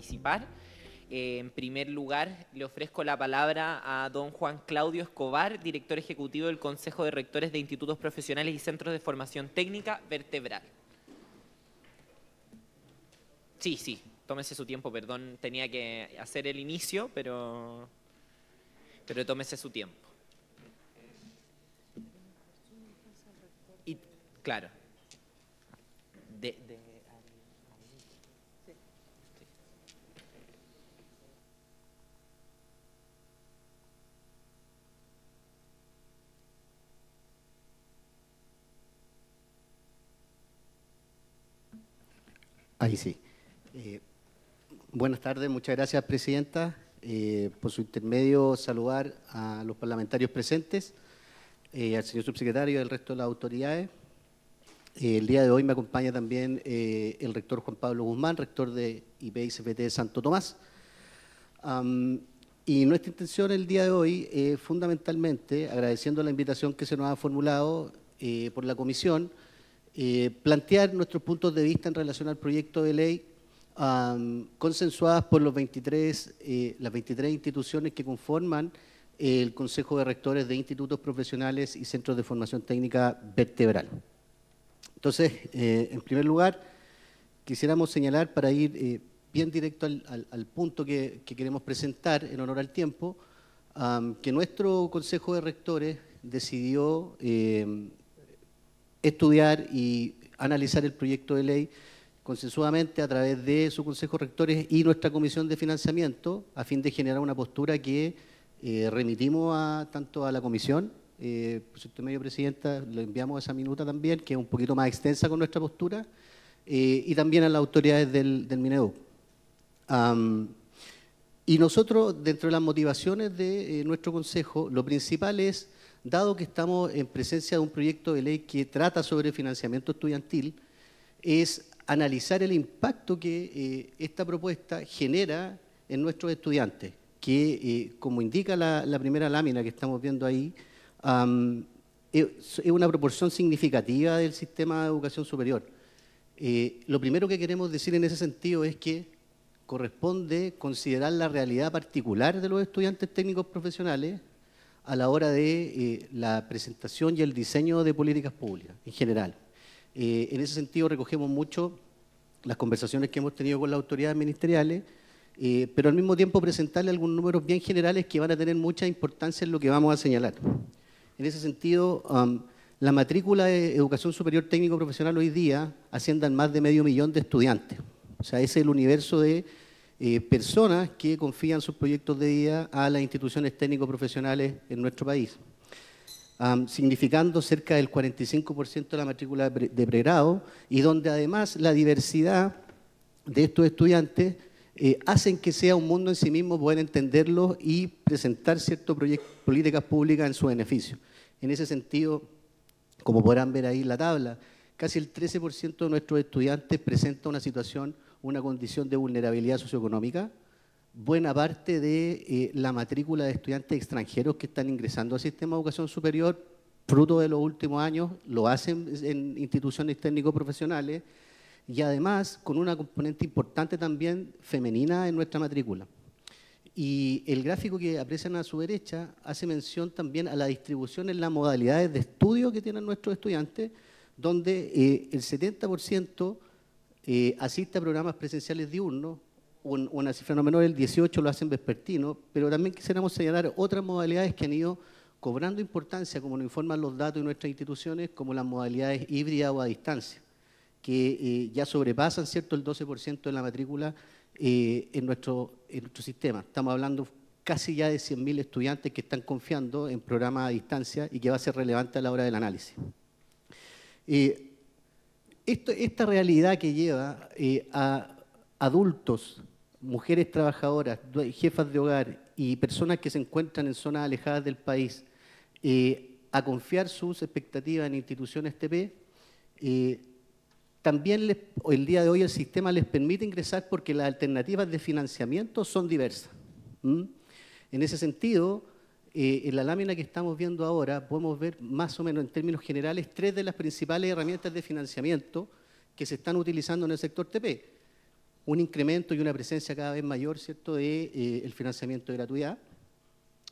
participar. En primer lugar, le ofrezco la palabra a don Juan Claudio Escobar, director ejecutivo del Consejo de Rectores de Institutos Profesionales y Centros de Formación Técnica Vertebral. Sí, tómese su tiempo, perdón, tenía que hacer el inicio, pero tómese su tiempo. Y, claro. Ahí sí. Buenas tardes, muchas gracias, Presidenta. Por su intermedio, saludar a los parlamentarios presentes, al señor subsecretario y al resto de las autoridades. El día de hoy me acompaña también el rector Juan Pablo Guzmán, rector de IPICFT de Santo Tomás. Y nuestra intención el día de hoy, fundamentalmente, agradeciendo la invitación que se nos ha formulado por la comisión, plantear nuestros puntos de vista en relación al proyecto de ley consensuadas por las 23 instituciones que conforman el Consejo de Rectores de Institutos Profesionales y Centros de Formación Técnica Vertebral. Entonces, en primer lugar, quisiéramos señalar, para ir bien directo al punto que queremos presentar en honor al tiempo, que nuestro Consejo de Rectores decidió estudiar y analizar el proyecto de ley consensuadamente a través de su Consejo de Rectores y nuestra Comisión de Financiamiento, a fin de generar una postura que remitimos tanto a la Comisión, por su intermedio, Presidenta, le enviamos esa minuta también, que es un poquito más extensa con nuestra postura, y también a las autoridades del Mineduc. Y nosotros, dentro de las motivaciones de nuestro Consejo, lo principal es, dado que estamos en presencia de un proyecto de ley que trata sobre financiamiento estudiantil, es analizar el impacto que esta propuesta genera en nuestros estudiantes, que como indica la primera lámina que estamos viendo ahí, es una proporción significativa del sistema de educación superior. Lo primero que queremos decir en ese sentido es que corresponde considerar la realidad particular de los estudiantes técnicos profesionales a la hora de la presentación y el diseño de políticas públicas en general. En ese sentido recogemos mucho las conversaciones que hemos tenido con las autoridades ministeriales, pero al mismo tiempo presentarle algunos números bien generales que van a tener mucha importancia en lo que vamos a señalar. En ese sentido, la matrícula de educación superior técnico profesional hoy día asciende a más de 500.000 de estudiantes. O sea, ese es el universo de personas que confían sus proyectos de vida a las instituciones técnico-profesionales en nuestro país, significando cerca del 45% de la matrícula de pregrado, y donde además la diversidad de estos estudiantes hacen que sea un mundo en sí mismo poder entenderlo y presentar ciertas políticas públicas en su beneficio. En ese sentido, como podrán ver ahí en la tabla, casi el 13% de nuestros estudiantes presenta una condición de vulnerabilidad socioeconómica. Buena parte de la matrícula de estudiantes extranjeros que están ingresando al sistema de educación superior, fruto de los últimos años, lo hacen en instituciones técnico-profesionales, y además con una componente importante también femenina en nuestra matrícula. Y el gráfico que aprecian a su derecha hace mención también a la distribución en las modalidades de estudio que tienen nuestros estudiantes, donde el 70% asiste a programas presenciales diurnos, una cifra no menor, el 18% lo hacen vespertino, pero también quisiéramos señalar otras modalidades que han ido cobrando importancia, como nos informan los datos de nuestras instituciones, como las modalidades híbridas o a distancia, que ya sobrepasan, ¿cierto?, el 12% de la matrícula en nuestro sistema. Estamos hablando casi ya de 100.000 estudiantes que están confiando en programas a distancia y que va a ser relevante a la hora del análisis. Esta realidad que lleva a adultos, mujeres trabajadoras, jefas de hogar y personas que se encuentran en zonas alejadas del país a confiar sus expectativas en instituciones TP, también el día de hoy el sistema les permite ingresar porque las alternativas de financiamiento son diversas. En ese sentido, en la lámina que estamos viendo ahora podemos ver más o menos en términos generales 3 de las principales herramientas de financiamiento que se están utilizando en el sector TP. un incremento y una presencia cada vez mayor, ¿cierto?, de el financiamiento de gratuidad.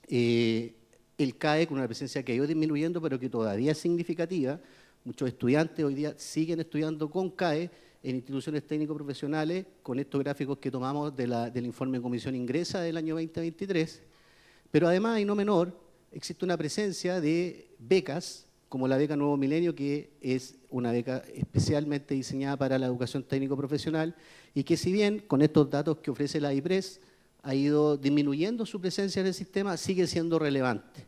El CAE con una presencia que ha ido disminuyendo, pero que todavía es significativa. Muchos estudiantes hoy día siguen estudiando con CAE en instituciones técnico-profesionales, con estos gráficos que tomamos del informe de Comisión Ingresa del año 2023. Pero además, y no menor, existe una presencia de becas, como la beca Nuevo Milenio, que es una beca especialmente diseñada para la educación técnico-profesional y que, si bien con estos datos que ofrece la IPRES ha ido disminuyendo su presencia en el sistema, sigue siendo relevante.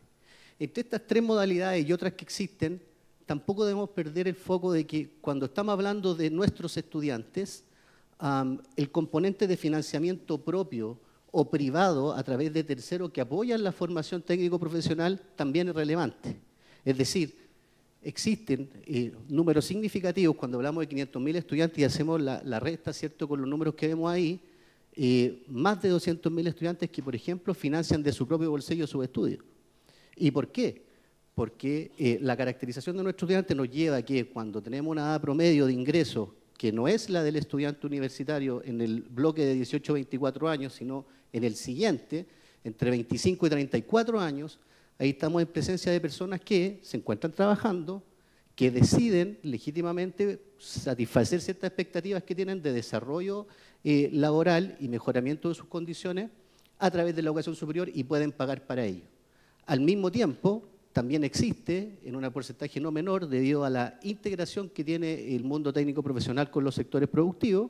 Entre estas tres modalidades y otras que existen, tampoco debemos perder el foco de que cuando estamos hablando de nuestros estudiantes, el componente de financiamiento propio o privado a través de terceros que apoyan la formación técnico-profesional también es relevante. Es decir, existen números significativos cuando hablamos de 500.000 estudiantes y hacemos la resta, ¿cierto?, con los números que vemos ahí, más de 200.000 estudiantes que, por ejemplo, financian de su propio bolsillo sus estudios. ¿Y por qué? Porque la caracterización de nuestros estudiantes nos lleva a que cuando tenemos una edad promedio de ingreso que no es la del estudiante universitario en el bloque de 18 a 24 años, sino en el siguiente, entre 25 y 34 años, ahí estamos en presencia de personas que se encuentran trabajando, que deciden legítimamente satisfacer ciertas expectativas que tienen de desarrollo laboral y mejoramiento de sus condiciones a través de la educación superior y pueden pagar para ello. Al mismo tiempo, también existe, en un porcentaje no menor, debido a la integración que tiene el mundo técnico profesional con los sectores productivos,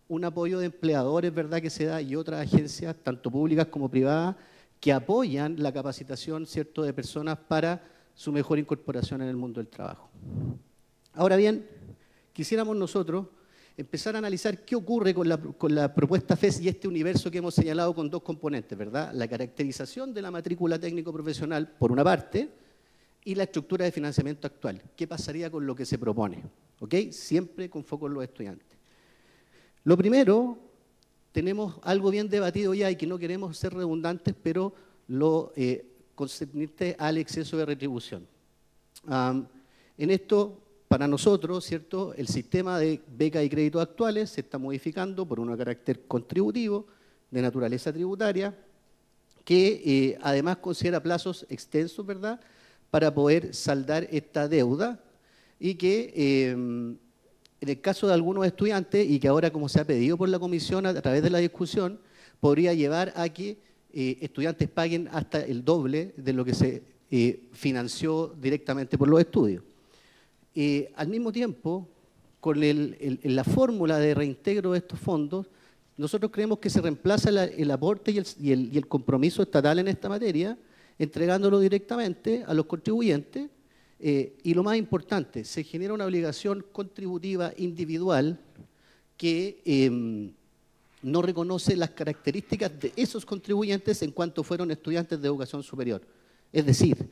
un apoyo de empleadores, ¿verdad?, que se da y otras agencias, tanto públicas como privadas, que apoyan la capacitación, ¿cierto?, de personas para su mejor incorporación en el mundo del trabajo. Ahora bien, quisiéramos nosotros empezar a analizar qué ocurre con la propuesta FES y este universo que hemos señalado con dos componentes, ¿verdad? La caracterización de la matrícula técnico-profesional, por una parte, y la estructura de financiamiento actual. ¿Qué pasaría con lo que se propone? ¿Ok? Siempre con foco en los estudiantes. Lo primero, tenemos algo bien debatido ya y que no queremos ser redundantes, pero lo concerniente al exceso de retribución. En esto, para nosotros, ¿cierto?, el sistema de becas y créditos actuales se está modificando por un carácter contributivo, de naturaleza tributaria, que además considera plazos extensos, ¿verdad?, para poder saldar esta deuda y que en el caso de algunos estudiantes, y que ahora como se ha pedido por la comisión a través de la discusión, podría llevar a que estudiantes paguen hasta el doble de lo que se financió directamente por los estudios. Al mismo tiempo, con la fórmula de reintegro de estos fondos, nosotros creemos que se reemplaza el aporte y el compromiso estatal en esta materia, entregándolo directamente a los contribuyentes, y lo más importante, se genera una obligación contributiva individual que no reconoce las características de esos contribuyentes en cuanto fueron estudiantes de educación superior. Es decir,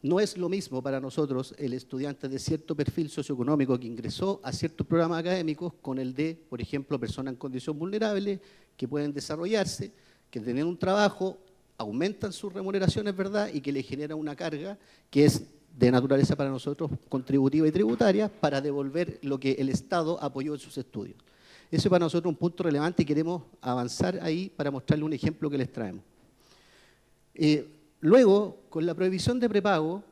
no es lo mismo para nosotros el estudiante de cierto perfil socioeconómico que ingresó a ciertos programas académicos con el de, por ejemplo, personas en condición vulnerable que pueden desarrollarse, que tienen un trabajo, aumentan sus remuneraciones, ¿verdad?, y que le genera una carga que es de naturaleza para nosotros contributiva y tributaria para devolver lo que el Estado apoyó en sus estudios. Eso es para nosotros un punto relevante y queremos avanzar ahí para mostrarle un ejemplo que les traemos. Luego, con la prohibición de prepago,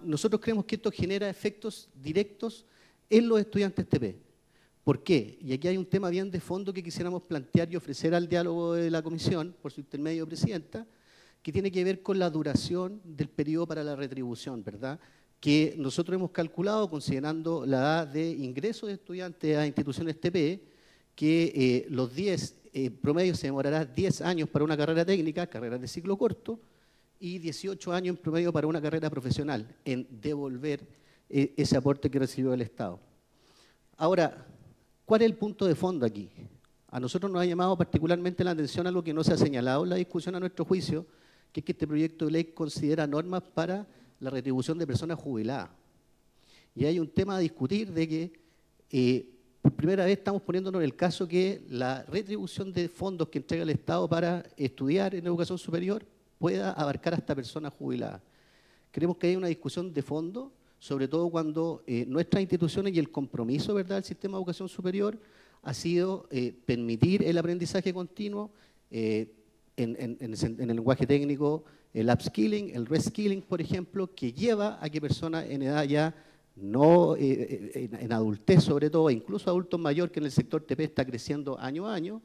nosotros creemos que esto genera efectos directos en los estudiantes TP. ¿Por qué? Y aquí hay un tema bien de fondo que quisiéramos plantear y ofrecer al diálogo de la comisión, por su intermedio, presidenta, que tiene que ver con la duración del periodo para la retribución, ¿verdad?, que nosotros hemos calculado considerando la edad de ingreso de estudiantes a instituciones TP, que los 10 promedio se demorará 10 años para una carrera técnica, carreras de ciclo corto, y 18 años en promedio para una carrera profesional, en devolver ese aporte que recibió el Estado. Ahora, ¿cuál es el punto de fondo aquí? A nosotros nos ha llamado particularmente la atención algo que no se ha señalado en la discusión a nuestro juicio, que es que este proyecto de ley considera normas para la retribución de personas jubiladas. Y hay un tema a discutir de que por primera vez estamos poniéndonos en el caso que la retribución de fondos que entrega el Estado para estudiar en educación superior pueda abarcar hasta personas jubiladas. Creemos que hay una discusión de fondo, sobre todo cuando nuestras instituciones y el compromiso, ¿verdad?, del sistema de educación superior ha sido permitir el aprendizaje continuo, en el lenguaje técnico, el upskilling, el reskilling, por ejemplo, que lleva a que personas en edad ya no, en adultez sobre todo, e incluso adultos mayores que en el sector TP está creciendo año a año,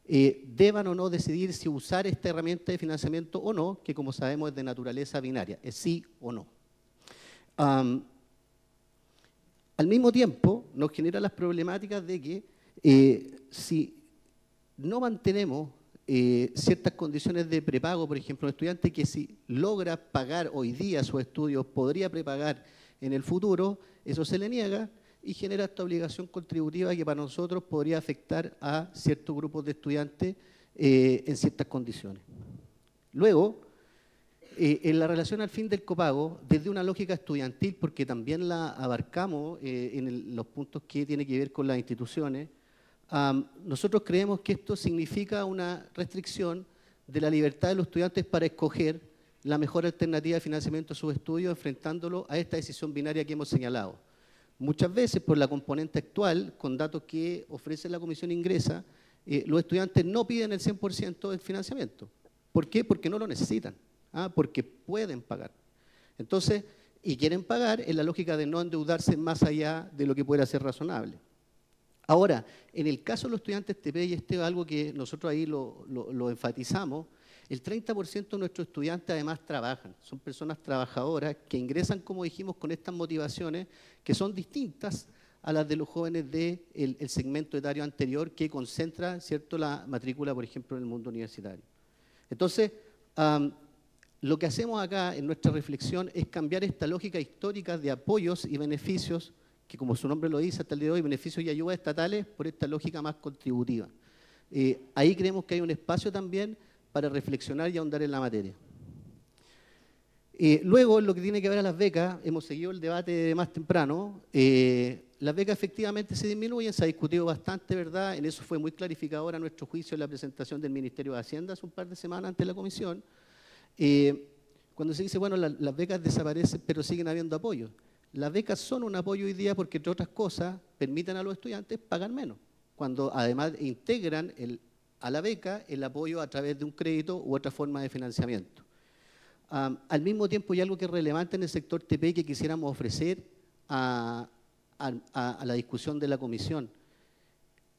deban o no decidir si usar esta herramienta de financiamiento o no, que como sabemos es de naturaleza binaria, es sí o no. Al mismo tiempo, nos genera las problemáticas de que si no mantenemos ciertas condiciones de prepago, por ejemplo, un estudiante que si logra pagar hoy día sus estudios, podría prepagar en el futuro, eso se le niega y genera esta obligación contributiva que para nosotros podría afectar a ciertos grupos de estudiantes en ciertas condiciones. Luego, en la relación al fin del copago, desde una lógica estudiantil, porque también la abarcamos en los puntos que tiene que ver con las instituciones, nosotros creemos que esto significa una restricción de la libertad de los estudiantes para escoger la mejor alternativa de financiamiento de sus estudios, enfrentándolo a esta decisión binaria que hemos señalado. Muchas veces, por la componente actual, con datos que ofrece la Comisión Ingresa, los estudiantes no piden el 100% del financiamiento. ¿Por qué? Porque no lo necesitan, porque pueden pagar. Entonces, y quieren pagar en la lógica de no endeudarse más allá de lo que pueda ser razonable. Ahora, en el caso de los estudiantes TP, y este es algo que nosotros ahí lo enfatizamos, el 30% de nuestros estudiantes además trabajan, son personas trabajadoras que ingresan, como dijimos, con estas motivaciones que son distintas a las de los jóvenes del segmento etario anterior que concentra, ¿cierto?, la matrícula, por ejemplo, en el mundo universitario. Entonces, lo que hacemos acá en nuestra reflexión es cambiar esta lógica histórica de apoyos y beneficios, que como su nombre lo dice hasta el día de hoy, beneficios y ayudas estatales, por esta lógica más contributiva. Ahí creemos que hay un espacio también para reflexionar y ahondar en la materia. Luego, en lo que tiene que ver a las becas, hemos seguido el debate más temprano. Las becas efectivamente se disminuyen, se ha discutido bastante, ¿verdad? En eso fue muy clarificadora a nuestro juicio en la presentación del Ministerio de Hacienda hace un par de semanas ante la Comisión. Cuando se dice, bueno, las becas desaparecen, pero siguen habiendo apoyos. Las becas son un apoyo hoy día porque, entre otras cosas, permiten a los estudiantes pagar menos, cuando además integran a la beca el apoyo a través de un crédito u otra forma de financiamiento. Al mismo tiempo, hay algo que es relevante en el sector TP que quisiéramos ofrecer a la discusión de la Comisión.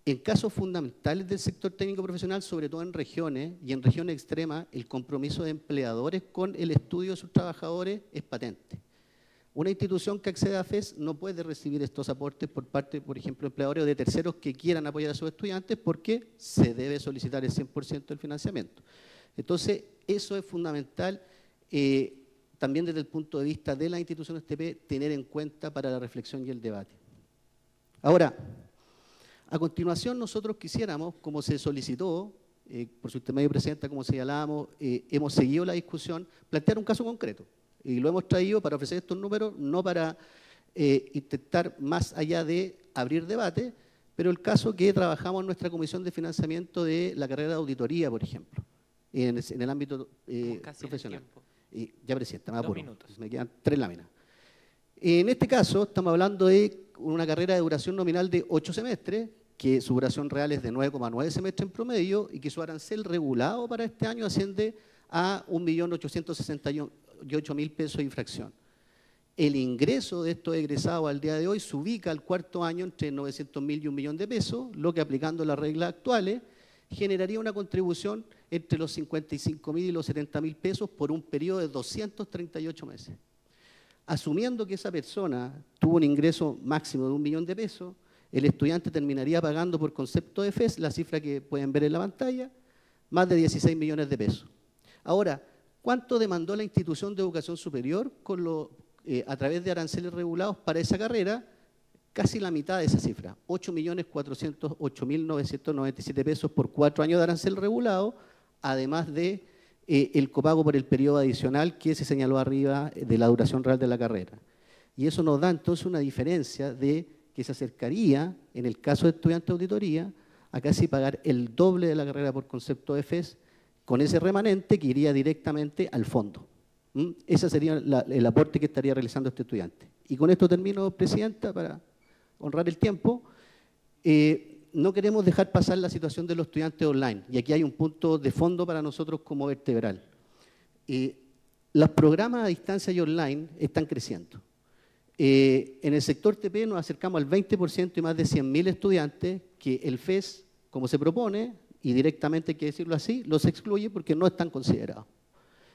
En casos fundamentales del sector técnico profesional, sobre todo en regiones y en regiones extremas, el compromiso de empleadores con el estudio de sus trabajadores es patente. Una institución que accede a FES no puede recibir estos aportes por parte, por ejemplo, de empleadores o de terceros que quieran apoyar a sus estudiantes porque se debe solicitar el 100% del financiamiento. Entonces, eso es fundamental también desde el punto de vista de las instituciones TP, tener en cuenta para la reflexión y el debate. Ahora, a continuación nosotros quisiéramos, como se solicitó, por su intermedio, Presidenta, como señalábamos, hemos seguido la discusión, plantear un caso concreto. Y lo hemos traído para ofrecer estos números, no para intentar más allá de abrir debate, pero el caso que trabajamos en nuestra comisión de financiamiento de la carrera de auditoría, por ejemplo, en el ámbito profesional. Ya, Presidenta, me apuro, me quedan 3 láminas. En este caso, estamos hablando de una carrera de duración nominal de 8 semestres, que su duración real es de 9,9 semestres en promedio y que su arancel regulado para este año asciende a 1.868.000 pesos de infracción. El ingreso de estos egresados al día de hoy se ubica al cuarto año entre 900.000 y 1 millón de pesos, lo que aplicando las reglas actuales generaría una contribución entre los 55.000 y los 70.000 pesos por un periodo de 238 meses. Asumiendo que esa persona tuvo un ingreso máximo de 1 millón de pesos, el estudiante terminaría pagando por concepto de FES, la cifra que pueden ver en la pantalla, más de 16 millones de pesos. Ahora, ¿cuánto demandó la institución de educación superior a través de aranceles regulados para esa carrera? Casi la mitad de esa cifra, 8.408.997 pesos por 4 años de arancel regulado, además de el copago por el periodo adicional que se señaló arriba de la duración real de la carrera. Y eso nos da entonces una diferencia de que se acercaría, en el caso de estudiante de auditoría, a casi pagar el doble de la carrera por concepto de FES, con ese remanente que iría directamente al fondo. Ese sería el aporte que estaría realizando este estudiante. Y con esto termino, Presidenta, para honrar el tiempo. no queremos dejar pasar la situación de los estudiantes online, y aquí hay un punto de fondo para nosotros como vertebral. Los programas a distancia y online están creciendo. En el sector TP nos acercamos al 20% y más de 100.000 estudiantes que el FES, como se propone, y directamente hay que decirlo así, los excluye porque no están considerados.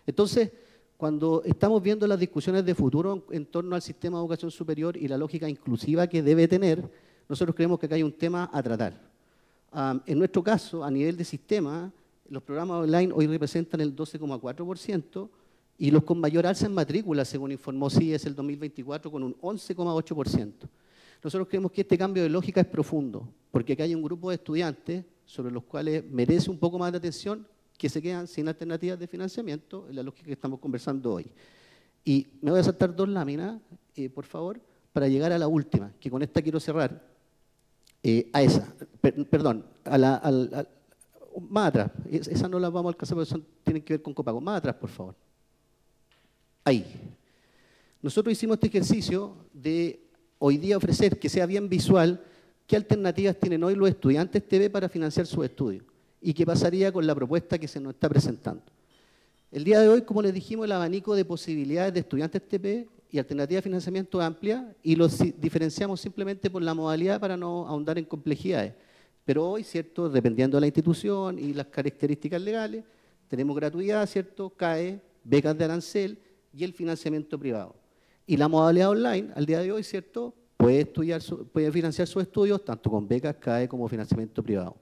Entonces, cuando estamos viendo las discusiones de futuro en torno al sistema de educación superior y la lógica inclusiva que debe tener, nosotros creemos que acá hay un tema a tratar. En nuestro caso, a nivel de sistema, los programas online hoy representan el 12,4%, y los con mayor alza en matrícula, según informó CIES el 2024, con un 11,8%. Nosotros creemos que este cambio de lógica es profundo, porque acá hay un grupo de estudiantes sobre los cuales merece un poco más de atención, que se quedan sin alternativas de financiamiento, en la lógica que estamos conversando hoy. Y me voy a saltar 2 láminas, por favor, para llegar a la última, que con esta quiero cerrar. A esa, perdón, más atrás. Esa no la vamos a alcanzar porque tienen que ver con copago. Más atrás, por favor. Ahí. Nosotros hicimos este ejercicio de hoy día ofrecer que sea bien visual qué alternativas tienen hoy los estudiantes TV para financiar sus estudios y qué pasaría con la propuesta que se nos está presentando. El día de hoy, como les dijimos, el abanico de posibilidades de estudiantes TP y alternativas de financiamiento es amplia y los diferenciamos simplemente por la modalidad para no ahondar en complejidades. Pero hoy, ¿cierto?, dependiendo de la institución y las características legales, tenemos gratuidad, ¿cierto?, CAE, becas de arancel y el financiamiento privado. Y la modalidad online, al día de hoy, ¿cierto?, puede financiar sus estudios tanto con becas, CAE como financiamiento privado.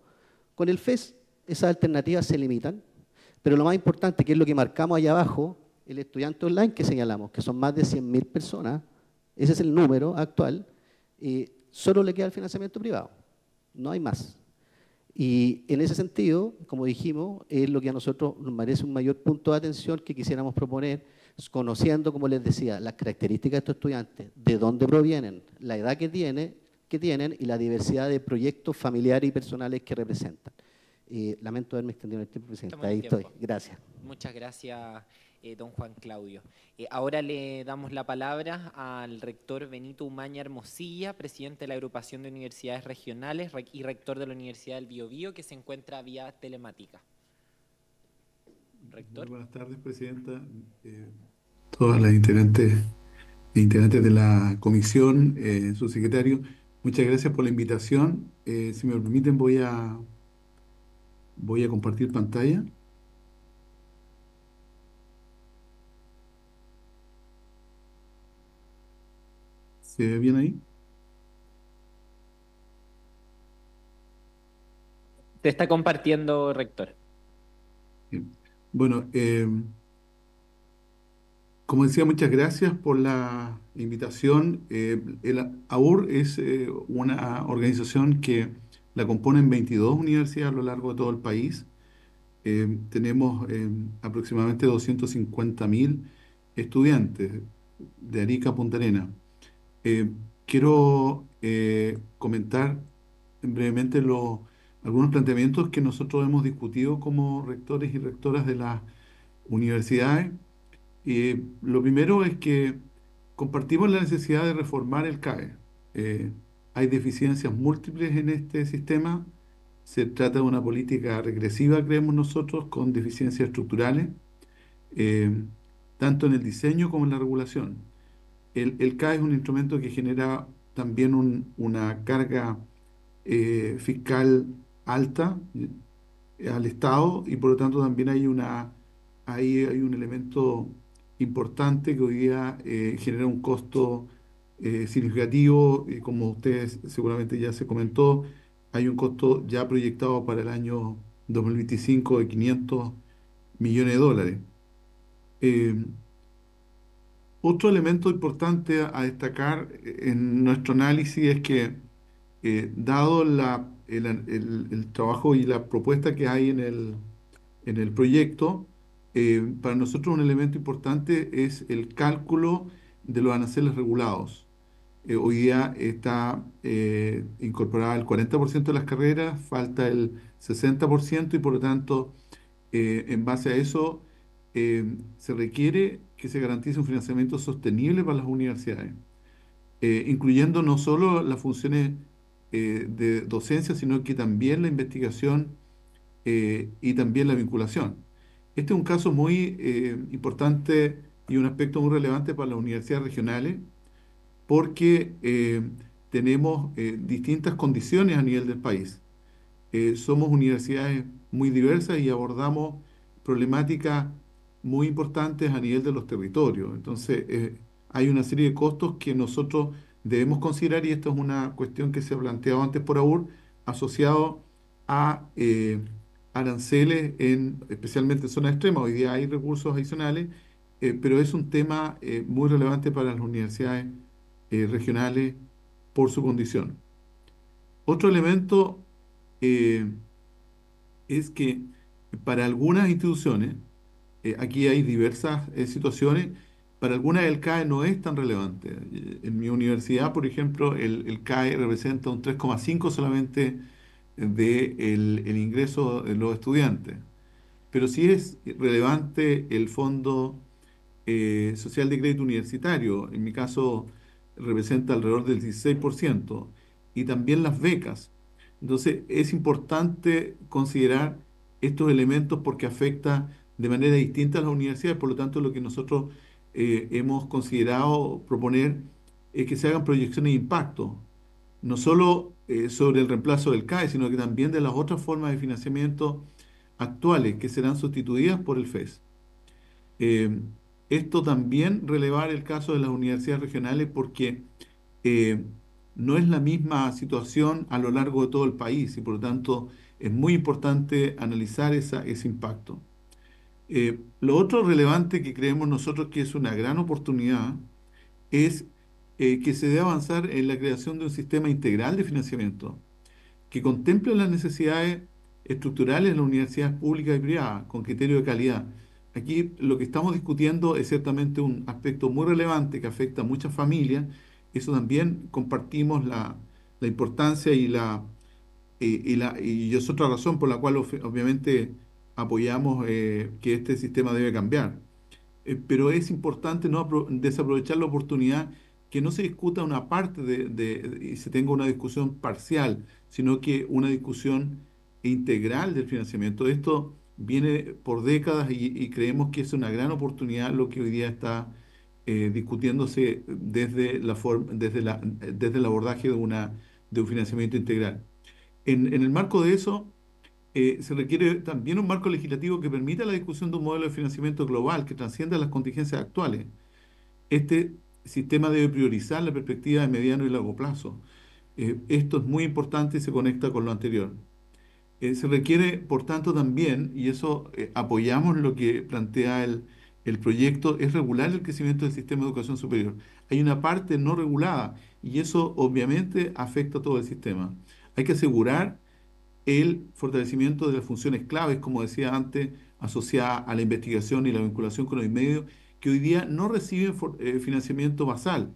Con el FES, esas alternativas se limitan, pero lo más importante, que es lo que marcamos allá abajo, el estudiante online que señalamos, que son más de 100.000 personas, ese es el número actual, solo le queda el financiamiento privado, no hay más. Y en ese sentido, como dijimos, es lo que a nosotros nos merece un mayor punto de atención que quisiéramos proponer, conociendo, como les decía, las características de estos estudiantes, de dónde provienen, la edad que tienen y la diversidad de proyectos familiares y personales que representan. Lamento haberme extendido en el tiempo, presidente. Ahí estoy. Gracias. Muchas gracias, don Juan Claudio. Ahora le damos la palabra al rector Benito Umaña Hermosilla, presidente de la Agrupación de Universidades Regionales y rector de la Universidad del Biobío, que se encuentra vía telemática. Rector. Muy buenas tardes, presidenta. Todas las integrantes e integrantes de la comisión, su secretario, muchas gracias por la invitación. Si me lo permiten, voy a compartir pantalla. ¿Se ve bien ahí? Te está compartiendo, rector. Bien. Bueno, como decía, muchas gracias por la invitación. El AUR es una organización que la componen 22 universidades a lo largo de todo el país. Tenemos aproximadamente 250.000 estudiantes de Arica a Punta Arenas. Quiero comentar brevemente algunos planteamientos que nosotros hemos discutido como rectores y rectoras de las universidades. Lo primero es que compartimos la necesidad de reformar el CAE. Hay deficiencias múltiples en este sistema. Se trata de una política regresiva, creemos nosotros, con deficiencias estructurales, tanto en el diseño como en la regulación. El CAE es un instrumento que genera también una carga fiscal alta al Estado y por lo tanto también hay un elemento importante que hoy día genera un costo significativo, como ustedes seguramente ya se comentó, hay un costo ya proyectado para el año 2025 de 500 millones de dólares. Otro elemento importante a destacar en nuestro análisis es que, dado el trabajo y la propuesta que hay en el proyecto, para nosotros un elemento importante es el cálculo de los aranceles regulados. Hoy día está incorporada el 40% de las carreras, falta el 60% y por lo tanto, en base a eso, se requiere que se garantice un financiamiento sostenible para las universidades, incluyendo no solo las funciones de docencia, sino que también la investigación y también la vinculación. Este es un caso muy importante y un aspecto muy relevante para las universidades regionales, porque tenemos distintas condiciones a nivel del país. Somos universidades muy diversas y abordamos problemáticas muy importantes a nivel de los territorios. Entonces, hay una serie de costos que nosotros debemos considerar, y esto es una cuestión que se ha planteado antes por AUR, asociado a aranceles, especialmente en zonas extremas. Hoy día hay recursos adicionales, pero es un tema muy relevante para las universidades regionales por su condición. Otro elemento eh, es que para algunas instituciones, aquí hay diversas situaciones, para algunas el CAE no es tan relevante. En mi universidad, por ejemplo, el CAE representa un 3,5 solamente del ingreso de los estudiantes. Pero sí es relevante el Fondo Social de Crédito Universitario, en mi caso representa alrededor del 16%, y también las becas. Entonces es importante considerar estos elementos porque afecta de manera distinta a las universidades. Por lo tanto, lo que nosotros hemos considerado proponer es que se hagan proyecciones de impacto, no solo sobre el reemplazo del CAE, sino que también de las otras formas de financiamiento actuales que serán sustituidas por el FES. Eh, Esto también relevar el caso de las universidades regionales porque eh, no es la misma situación a lo largo de todo el país y por lo tanto es muy importante analizar ese impacto. Lo otro relevante que creemos nosotros que es una gran oportunidad es que se debe avanzar en la creación de un sistema integral de financiamiento que contemple las necesidades estructurales de las universidades públicas y privadas con criterio de calidad. Aquí lo que estamos discutiendo es ciertamente un aspecto muy relevante que afecta a muchas familias. Eso también compartimos la importancia y es otra razón por la cual obviamente apoyamos que este sistema debe cambiar. Pero es importante no desaprovechar la oportunidad que no se discuta una parte y se tenga una discusión parcial, sino que una discusión integral del financiamiento. Esto viene por décadas y creemos que es una gran oportunidad lo que hoy día está discutiéndose desde el abordaje de un financiamiento integral. En el marco de eso, se requiere también un marco legislativo que permita la discusión de un modelo de financiamiento global que trascienda las contingencias actuales. Este sistema debe priorizar la perspectiva de mediano y largo plazo. Esto es muy importante y se conecta con lo anterior. Se requiere, por tanto, también, y eso apoyamos lo que plantea el proyecto, es regular el crecimiento del sistema de educación superior. Hay una parte no regulada y eso obviamente afecta a todo el sistema. Hay que asegurar el fortalecimiento de las funciones claves, como decía antes, asociadas a la investigación y la vinculación con los medios, que hoy día no reciben financiamiento basal.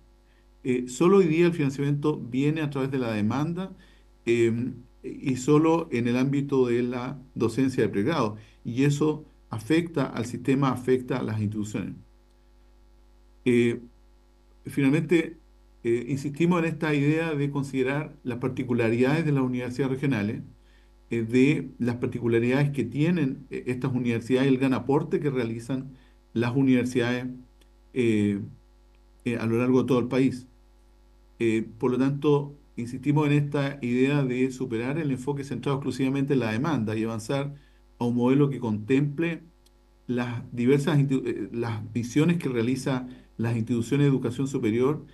Solo hoy día el financiamiento viene a través de la demanda y solo en el ámbito de la docencia de pregrado. Y eso afecta al sistema, afecta a las instituciones. Eh, Finalmente, insistimos en esta idea de considerar las particularidades de las universidades regionales, de las particularidades que tienen estas universidades y el gran aporte que realizan las universidades eh, a lo largo de todo el país. Por lo tanto, insistimos en esta idea de superar el enfoque centrado exclusivamente en la demanda y avanzar a un modelo que contemple las las visiones que realizan las instituciones de educación superior,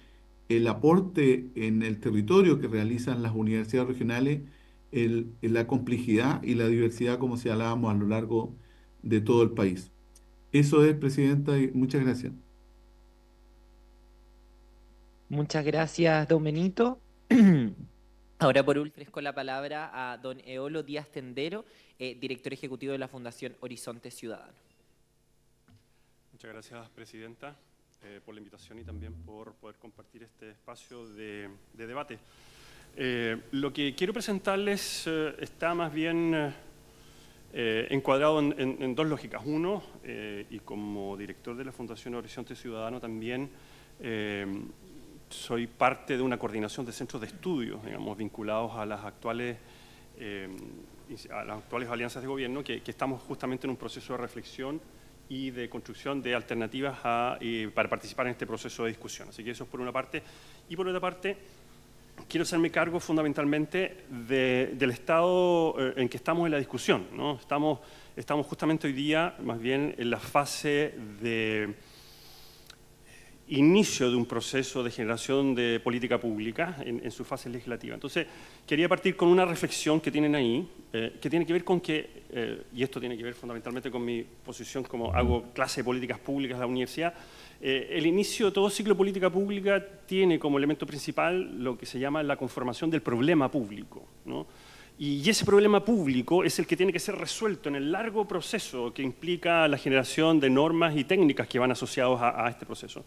el aporte en el territorio que realizan las universidades regionales, la complejidad y la diversidad, como señalábamos, a lo largo de todo el país. Eso es, Presidenta, y muchas gracias. Muchas gracias, don Benito. Ahora por último ofrezco la palabra a don Eolo Díaz Tendero, director ejecutivo de la Fundación Horizonte Ciudadano. Muchas gracias, Presidenta, por la invitación y también por poder compartir este espacio de debate. Lo que quiero presentarles está más bien encuadrado en dos lógicas. Uno, y como director de la Fundación Horizonte Ciudadano también, soy parte de una coordinación de centros de estudios, digamos, vinculados a las actuales alianzas de gobierno, que estamos justamente en un proceso de reflexión y de construcción de alternativas para participar en este proceso de discusión. Así que eso es por una parte. Y por otra parte, quiero hacerme cargo fundamentalmente del estado en que estamos en la discusión, ¿no? Estamos justamente hoy día, más bien, en la fase de inicio de un proceso de generación de política pública en su fase legislativa. Entonces, quería partir con una reflexión que tienen ahí, que tiene que ver con y esto tiene que ver fundamentalmente con mi posición como hago clase de políticas públicas en la universidad. El inicio de todo ciclo de política pública tiene como elemento principal lo que se llama la conformación del problema público, ¿no? Y ese problema público es el que tiene que ser resuelto en el largo proceso que implica la generación de normas y técnicas que van asociados a este proceso.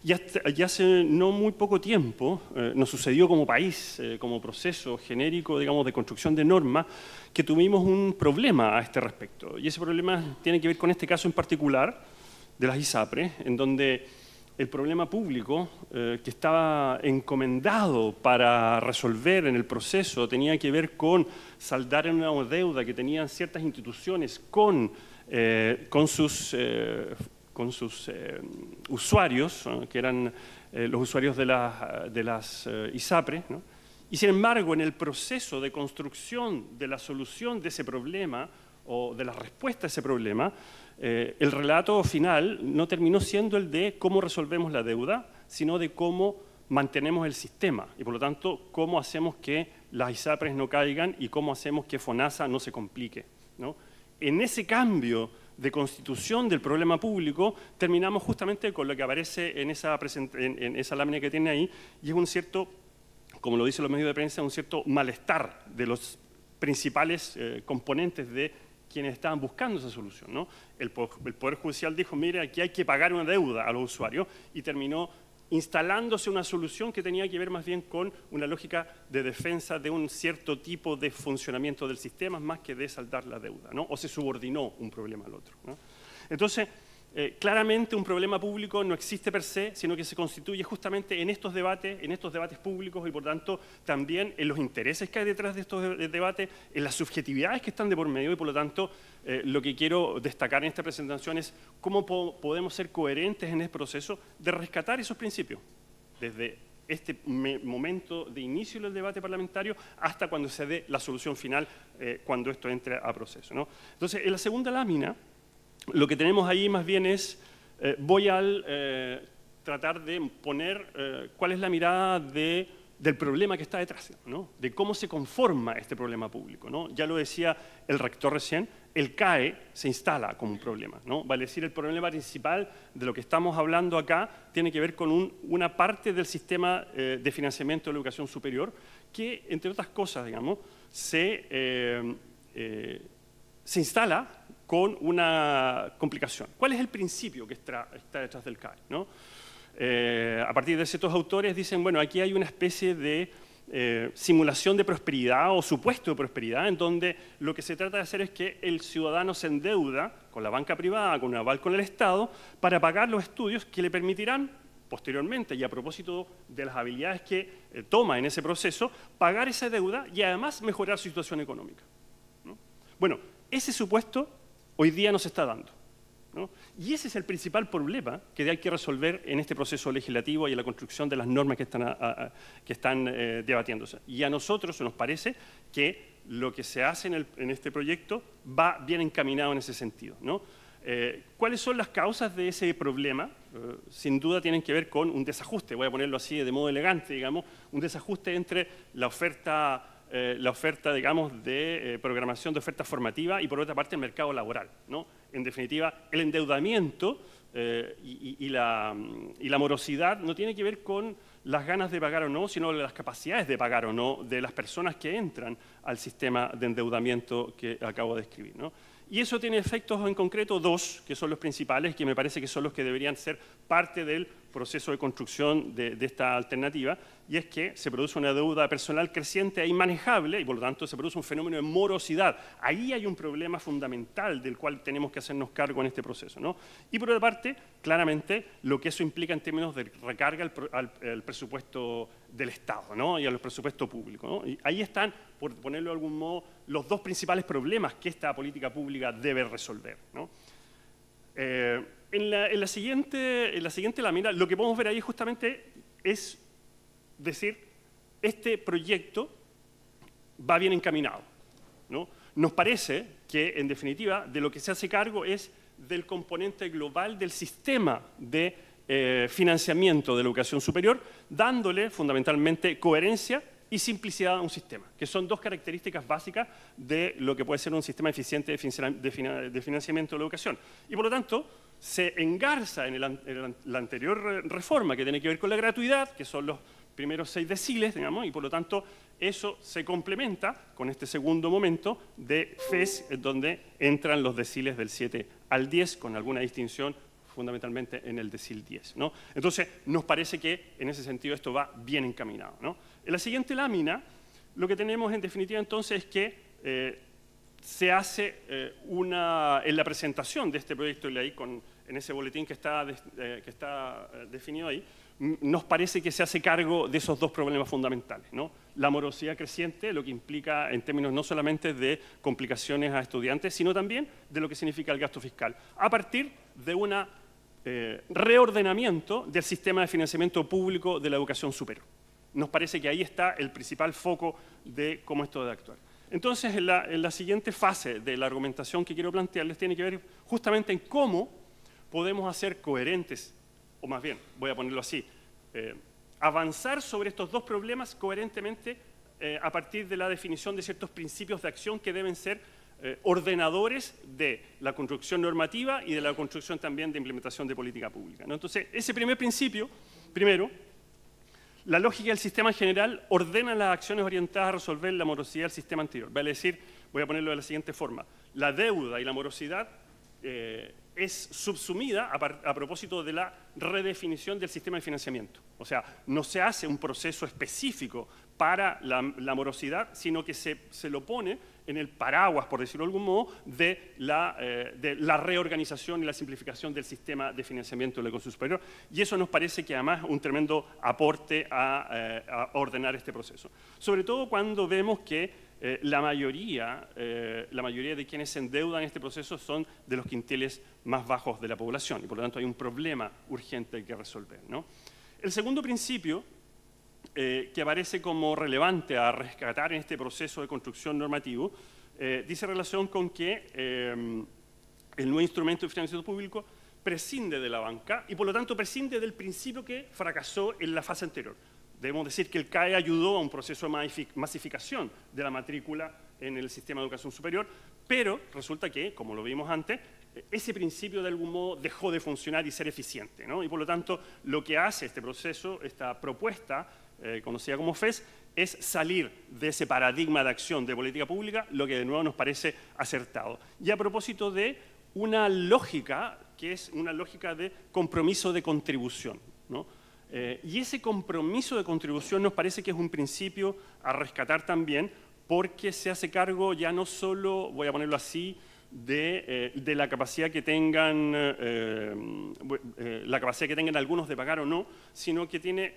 Ya hace no muy poco tiempo nos sucedió como país, como proceso genérico, digamos, de construcción de normas, que tuvimos un problema a este respecto. Y ese problema tiene que ver con este caso en particular de las ISAPRES, en donde el problema público que estaba encomendado para resolver en el proceso tenía que ver con saldar en una deuda que tenían ciertas instituciones con sus usuarios, ¿no? Que eran los usuarios de las ISAPRES, ¿no? Y sin embargo, en el proceso de construcción de la solución de ese problema o de la respuesta a ese problema, el relato final no terminó siendo el de cómo resolvemos la deuda, sino de cómo mantenemos el sistema y, por lo tanto, cómo hacemos que las ISAPRES no caigan y cómo hacemos que FONASA no se complique, ¿no? En ese cambio de constitución del problema público, terminamos justamente con lo que aparece en esa lámina que tiene ahí, y es un cierto, como lo dicen los medios de prensa, un cierto malestar de los principales componentes de quienes estaban buscando esa solución, ¿no? El Poder Judicial dijo, mire, aquí hay que pagar una deuda a los usuarios, y terminó instalándose una solución que tenía que ver más bien con una lógica de defensa de un cierto tipo de funcionamiento del sistema, más que de saldar la deuda, ¿no? O se subordinó un problema al otro, ¿no? Entonces, claramente un problema público no existe per se, sino que se constituye justamente en estos debates públicos y, por tanto, también en los intereses que hay detrás de estos debates, en las subjetividades que están de por medio, y, por lo tanto, lo que quiero destacar en esta presentación es cómo podemos ser coherentes en este proceso de rescatar esos principios, desde este momento de inicio del debate parlamentario hasta cuando se dé la solución final, cuando esto entre a proceso, ¿no? Entonces, en la segunda lámina, lo que tenemos ahí más bien es, voy a tratar de poner cuál es la mirada del problema que está detrás, ¿no? De cómo se conforma este problema público, ¿no? Ya lo decía el rector recién, el CAE se instala como un problema, ¿no? Vale decir, el problema principal de lo que estamos hablando acá tiene que ver con una parte del sistema de financiamiento de la educación superior que, entre otras cosas, digamos, se instala con una complicación. ¿Cuál es el principio que está detrás del CAE, ¿no? A partir de ciertos autores dicen, bueno, aquí hay una especie de simulación de prosperidad o supuesto de prosperidad, en donde lo que se trata de hacer es que el ciudadano se endeuda con la banca privada, con un aval con el Estado, para pagar los estudios que le permitirán posteriormente, y a propósito de las habilidades que toma en ese proceso, pagar esa deuda y además mejorar su situación económica, ¿no? Bueno, ese supuesto hoy día no se está dando, ¿no? Y ese es el principal problema que hay que resolver en este proceso legislativo y en la construcción de las normas que están debatiéndose. Y a nosotros nos parece que lo que se hace en este proyecto va bien encaminado en ese sentido, ¿no? ¿Cuáles son las causas de ese problema? Sin duda tienen que ver con un desajuste, voy a ponerlo así de modo elegante, digamos, un desajuste entre la oferta, digamos, de programación de oferta formativa y, por otra parte, el mercado laboral, ¿no? En definitiva, el endeudamiento y la morosidad no tiene que ver con las ganas de pagar o no, sino las capacidades de pagar o no de las personas que entran al sistema de endeudamiento que acabo de describir, ¿no? Y eso tiene efectos en concreto dos, que son los principales, que me parece que son los que deberían ser parte del proceso de construcción de esta alternativa, y es que se produce una deuda personal creciente e inmanejable, y por lo tanto se produce un fenómeno de morosidad. Ahí hay un problema fundamental del cual tenemos que hacernos cargo en este proceso, ¿no? Y por otra parte, claramente, lo que eso implica en términos de recarga al presupuesto del Estado, ¿no? Y a los presupuestos públicos, ¿no? Y ahí están, por ponerlo de algún modo, los dos principales problemas que esta política pública debe resolver, ¿no? En la siguiente lámina, lo que podemos ver ahí justamente es decir, este proyecto va bien encaminado, ¿no? Nos parece que, en definitiva, de lo que se hace cargo es del componente global del sistema de financiamiento de la educación superior, dándole fundamentalmente coherencia y simplicidad a un sistema, que son dos características básicas de lo que puede ser un sistema eficiente de financiamiento de la educación. Y por lo tanto, se engarza en la anterior reforma que tiene que ver con la gratuidad, que son los primeros 6 deciles, digamos, y por lo tanto eso se complementa con este segundo momento de FES, donde entran los deciles del 7 al 10, con alguna distinción fundamentalmente en el decil 10, ¿no? Entonces, nos parece que en ese sentido esto va bien encaminado, ¿no? En la siguiente lámina, lo que tenemos en definitiva entonces es que se hace en la presentación de este proyecto de ley, en ese boletín que está definido ahí, nos parece que se hace cargo de esos dos problemas fundamentales, ¿no? La morosidad creciente, lo que implica en términos no solamente de complicaciones a estudiantes, sino también de lo que significa el gasto fiscal, a partir de un reordenamiento del sistema de financiamiento público de la educación superior. Nos parece que ahí está el principal foco de cómo esto debe actuar. Entonces, en la siguiente fase de la argumentación que quiero plantearles tiene que ver justamente en cómo podemos hacer coherentes, o más bien, voy a ponerlo así, avanzar sobre estos dos problemas coherentemente a partir de la definición de ciertos principios de acción que deben ser ordenadores de la construcción normativa y de la construcción también de implementación de política pública, ¿no? Entonces, ese primer principio, primero, la lógica del sistema en general ordena las acciones orientadas a resolver la morosidad del sistema anterior. Vale decir, voy a ponerlo de la siguiente forma, la deuda y la morosidad es subsumida a propósito de la redefinición del sistema de financiamiento. O sea, no se hace un proceso específico para la morosidad, sino que se lo pone en el paraguas, por decirlo de algún modo, de la reorganización y la simplificación del sistema de financiamiento de la educación superior. Y eso nos parece que además es un tremendo aporte a ordenar este proceso. Sobre todo cuando vemos que la mayoría de quienes se endeudan en este proceso son de los quintiles más bajos de la población y por lo tanto hay un problema urgente que resolver, ¿no? El segundo principio que aparece como relevante a rescatar en este proceso de construcción normativo dice relación con que el nuevo instrumento de financiamiento público prescinde de la banca y por lo tanto prescinde del principio que fracasó en la fase anterior. Debemos decir que el CAE ayudó a un proceso de masificación de la matrícula en el sistema de educación superior, pero resulta que, como lo vimos antes, ese principio de algún modo dejó de funcionar y ser eficiente, ¿no? Y por lo tanto, lo que hace este proceso, esta propuesta, conocida como FES, es salir de ese paradigma de acción de política pública, lo que de nuevo nos parece acertado. Y a propósito de una lógica, que es una lógica de compromiso de contribución, ¿no? Y ese compromiso de contribución nos parece que es un principio a rescatar también porque se hace cargo ya no solo, voy a ponerlo así, de la capacidad que tengan algunos de pagar o no, sino que tiene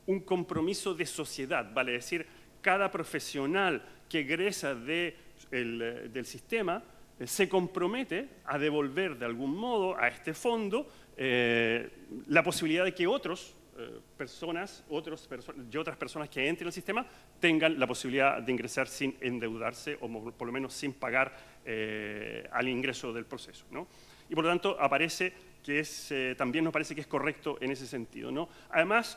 un compromiso de sociedad, vale decir, cada profesional que egresa del sistema se compromete a devolver de algún modo a este fondo la posibilidad de que otras personas que entren al sistema tengan la posibilidad de ingresar sin endeudarse o por lo menos sin pagar al ingreso del proceso, ¿no? Y por lo tanto también nos parece que es correcto en ese sentido, ¿no? Además,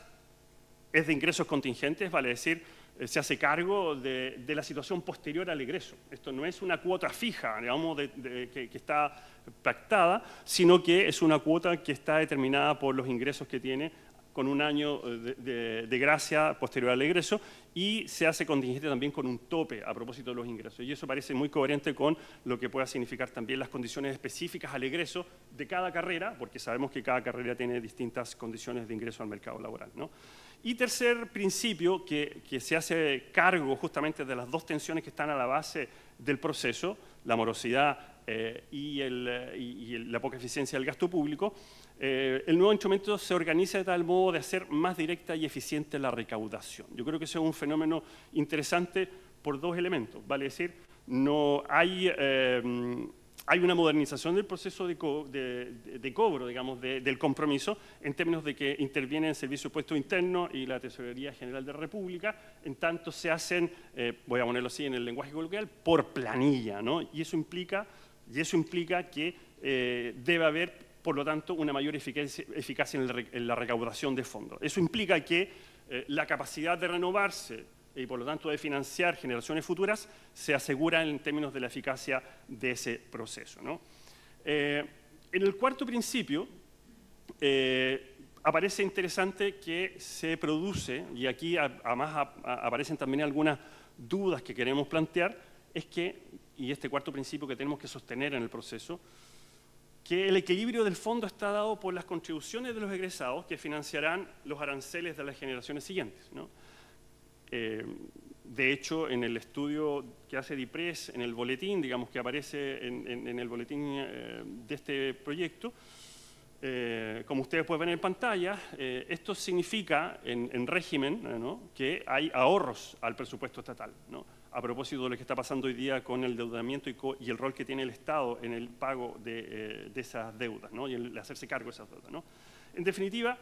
es de ingresos contingentes, vale decir, se hace cargo de la situación posterior al egreso. Esto no es una cuota fija, digamos, que está pactada, sino que es una cuota que está determinada por los ingresos que tiene con un año de gracia posterior al egreso, y se hace contingente también con un tope a propósito de los ingresos. Y eso parece muy coherente con lo que pueda significar también las condiciones específicas al egreso de cada carrera, porque sabemos que cada carrera tiene distintas condiciones de ingreso al mercado laboral, ¿no? Y tercer principio, que se hace cargo justamente de las dos tensiones que están a la base del proceso, la morosidad y la poca eficiencia del gasto público. El nuevo instrumento se organiza de tal modo de hacer más directa y eficiente la recaudación. Yo creo que ese es un fenómeno interesante por dos elementos, vale decir, no hay una modernización del proceso de cobro, digamos, del compromiso, en términos de que intervienen el Servicio de Impuesto Interno y la Tesorería General de la República, en tanto se hacen, voy a ponerlo así en el lenguaje coloquial, por planilla, ¿no? Y eso implica que debe haber, por lo tanto, una mayor eficacia en la recaudación de fondos. Eso implica que la capacidad de renovarse y, por lo tanto, de financiar generaciones futuras se asegura en términos de la eficacia de ese proceso, ¿no? En el cuarto principio aparece interesante que se produce, y aquí además aparecen también algunas dudas que queremos plantear, es que, y este cuarto principio que tenemos que sostener en el proceso, que el equilibrio del fondo está dado por las contribuciones de los egresados que financiarán los aranceles de las generaciones siguientes, ¿no? De hecho, en el estudio que hace DIPRES, en el boletín, digamos, que aparece en el boletín de este proyecto, como ustedes pueden ver en pantalla, esto significa en régimen, ¿no?, que hay ahorros al presupuesto estatal, ¿no?, a propósito de lo que está pasando hoy día con el endeudamiento y el rol que tiene el Estado en el pago de esas deudas, ¿no?, y el hacerse cargo de esas deudas, ¿no? En definitiva,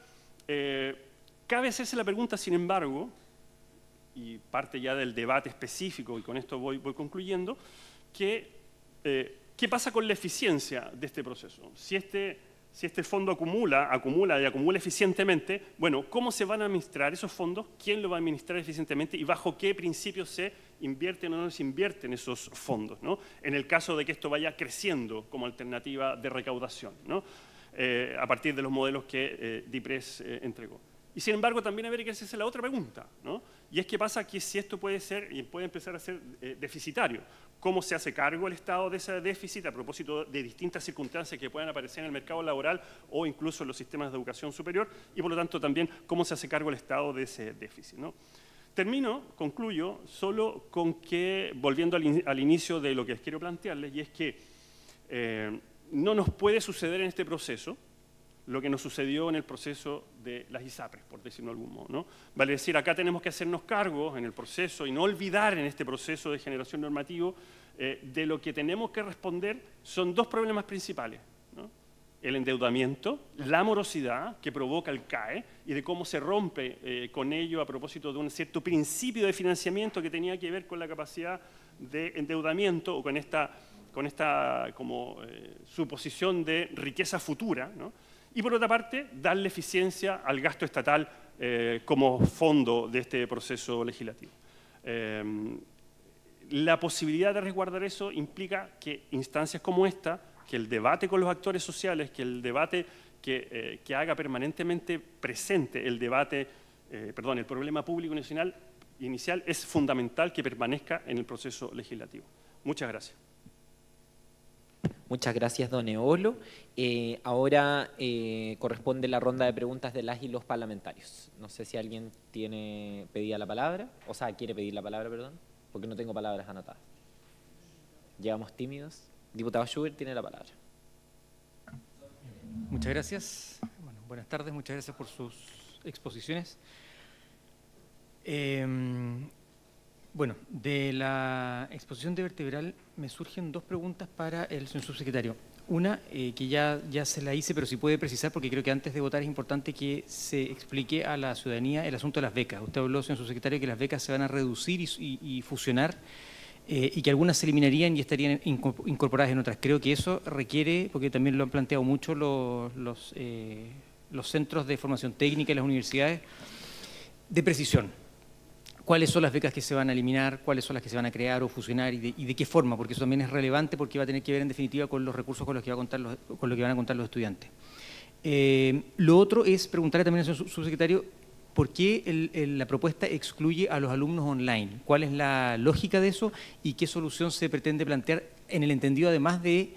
cabe hacerse la pregunta, sin embargo, y parte ya del debate específico, y con esto voy concluyendo, que ¿qué pasa con la eficiencia de este proceso? Si este fondo acumula eficientemente, bueno, ¿cómo se van a administrar esos fondos? ¿Quién lo va a administrar eficientemente? ¿Y bajo qué principios se invierten o no se invierten esos fondos, ¿no?, en el caso de que esto vaya creciendo como alternativa de recaudación, ¿no?, a partir de los modelos que DIPRES entregó? Y sin embargo, también habría que hacerse la otra pregunta, ¿no?, y es qué pasa que si esto puede empezar a ser deficitario. ¿Cómo se hace cargo el Estado de ese déficit a propósito de distintas circunstancias que puedan aparecer en el mercado laboral o incluso en los sistemas de educación superior? Y por lo tanto también cómo se hace cargo el Estado de ese déficit, ¿no? Concluyo solo con que, volviendo al inicio de lo que les quiero plantearles, y es que no nos puede suceder en este proceso lo que nos sucedió en el proceso de las ISAPRES, por decirlo de algún modo, ¿no? Vale decir, acá tenemos que hacernos cargo en el proceso y no olvidar en este proceso de generación normativo de lo que tenemos que responder son dos problemas principales, ¿no? El endeudamiento, la morosidad que provoca el CAE y de cómo se rompe con ello a propósito de un cierto principio de financiamiento que tenía que ver con la capacidad de endeudamiento o con esta como suposición de riqueza futura, ¿no? Y por otra parte, darle eficiencia al gasto estatal como fondo de este proceso legislativo. La posibilidad de resguardar eso implica que instancias como esta, que el debate con los actores sociales, que el debate que haga permanentemente presente el problema público inicial es fundamental que permanezca en el proceso legislativo. Muchas gracias. Muchas gracias, don Eolo. Ahora corresponde la ronda de preguntas de las y los parlamentarios. No sé si alguien quiere pedir la palabra, perdón, porque no tengo palabras anotadas. Llegamos tímidos. Diputado Schubert tiene la palabra. Muchas gracias. Bueno, buenas tardes, muchas gracias por sus exposiciones. Bueno, de la exposición de vertebral me surgen dos preguntas para el señor subsecretario. Una, que ya se la hice, pero si puede precisar, porque creo que antes de votar es importante que se explique a la ciudadanía el asunto de las becas. Usted habló, señor subsecretario, que las becas se van a reducir y fusionar, y que algunas se eliminarían y estarían incorporadas en otras. Creo que eso requiere, porque también lo han planteado mucho los centros de formación técnica y las universidades, de precisión. ¿Cuáles son las becas que se van a eliminar? ¿Cuáles son las que se van a crear o fusionar? ¿Y de qué forma? Porque eso también es relevante porque va a tener que ver en definitiva con los recursos con los que van a contar los estudiantes. Lo otro es preguntarle también al señor subsecretario por qué la propuesta excluye a los alumnos online. ¿Cuál es la lógica de eso y qué solución se pretende plantear en el entendido, además de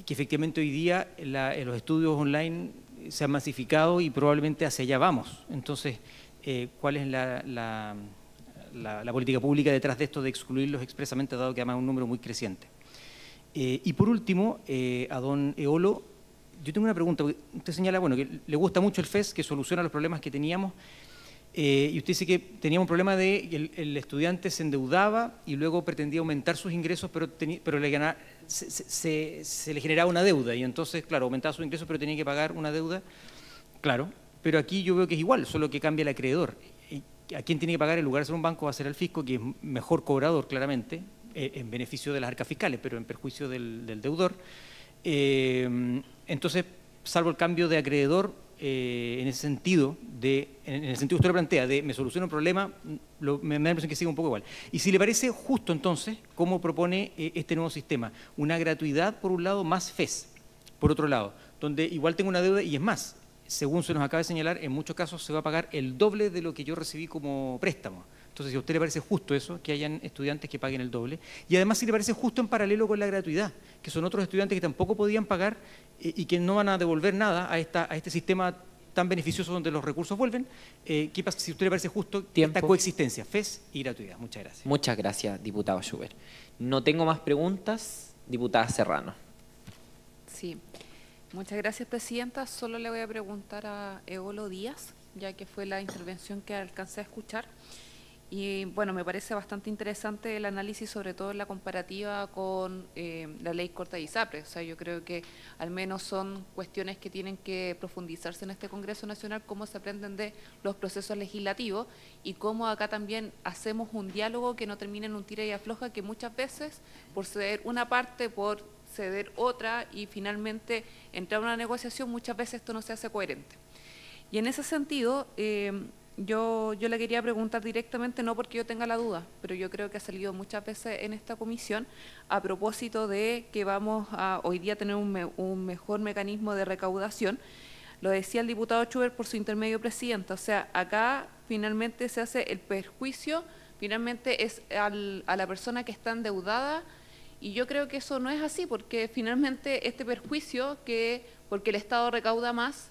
que efectivamente hoy día los estudios online se han masificado y probablemente hacia allá vamos? Entonces, ¿cuál es la política pública detrás de esto de excluirlos expresamente, dado que además es un número muy creciente? Y por último, a don Eolo, yo tengo una pregunta. Usted señala, bueno, que le gusta mucho el FES, que soluciona los problemas que teníamos, y usted dice que teníamos un problema de que el estudiante se endeudaba y luego pretendía aumentar sus ingresos, pero se le generaba una deuda, y entonces, claro, aumentaba sus ingresos, pero tenía que pagar una deuda. Claro, pero aquí yo veo que es igual, solo que cambia el acreedor. ¿A quién tiene que pagar? En lugar de ser un banco, va a ser al fisco, que es mejor cobrador, claramente, en beneficio de las arcas fiscales, pero en perjuicio del deudor. Entonces, salvo el cambio de acreedor, en ese sentido, en el sentido que usted lo plantea, de me soluciona un problema, me da la impresión que sigue un poco igual. Y si le parece justo, entonces, ¿cómo propone este nuevo sistema? Una gratuidad, por un lado, más FES, por otro lado, donde igual tengo una deuda, y es más, según se nos acaba de señalar, en muchos casos se va a pagar el doble de lo que yo recibí como préstamo. Entonces, si a usted le parece justo eso, que hayan estudiantes que paguen el doble, y además si le parece justo en paralelo con la gratuidad, que son otros estudiantes que tampoco podían pagar y que no van a devolver nada a este sistema tan beneficioso donde los recursos vuelven, ¿qué pasa si a usted le parece justo esta coexistencia, FES y gratuidad? Muchas gracias. Muchas gracias, diputado Schubert. No tengo más preguntas. Diputada Serrano. Sí. Muchas gracias, presidenta. Solo le voy a preguntar a Eolo Díaz, ya que fue la intervención que alcancé a escuchar. Y bueno, me parece bastante interesante el análisis, sobre todo en la comparativa con la ley Corta y ISAPRE. O sea, yo creo que al menos son cuestiones que tienen que profundizarse en este Congreso Nacional, cómo se aprenden de los procesos legislativos y cómo acá también hacemos un diálogo que no termine en un tira y afloja, que muchas veces, por ceder una parte, por ceder otra y finalmente entrar a una negociación, muchas veces esto no se hace coherente. Y en ese sentido, yo le quería preguntar directamente, no porque yo tenga la duda, pero yo creo que ha salido muchas veces en esta comisión a propósito de que vamos a hoy día tener un mejor mecanismo de recaudación. Lo decía el diputado Schubert por su intermedio, presidenta. O sea, acá finalmente se hace el perjuicio, finalmente es a la persona que está endeudada, y yo creo que eso no es así, porque finalmente este perjuicio, porque el Estado recauda más,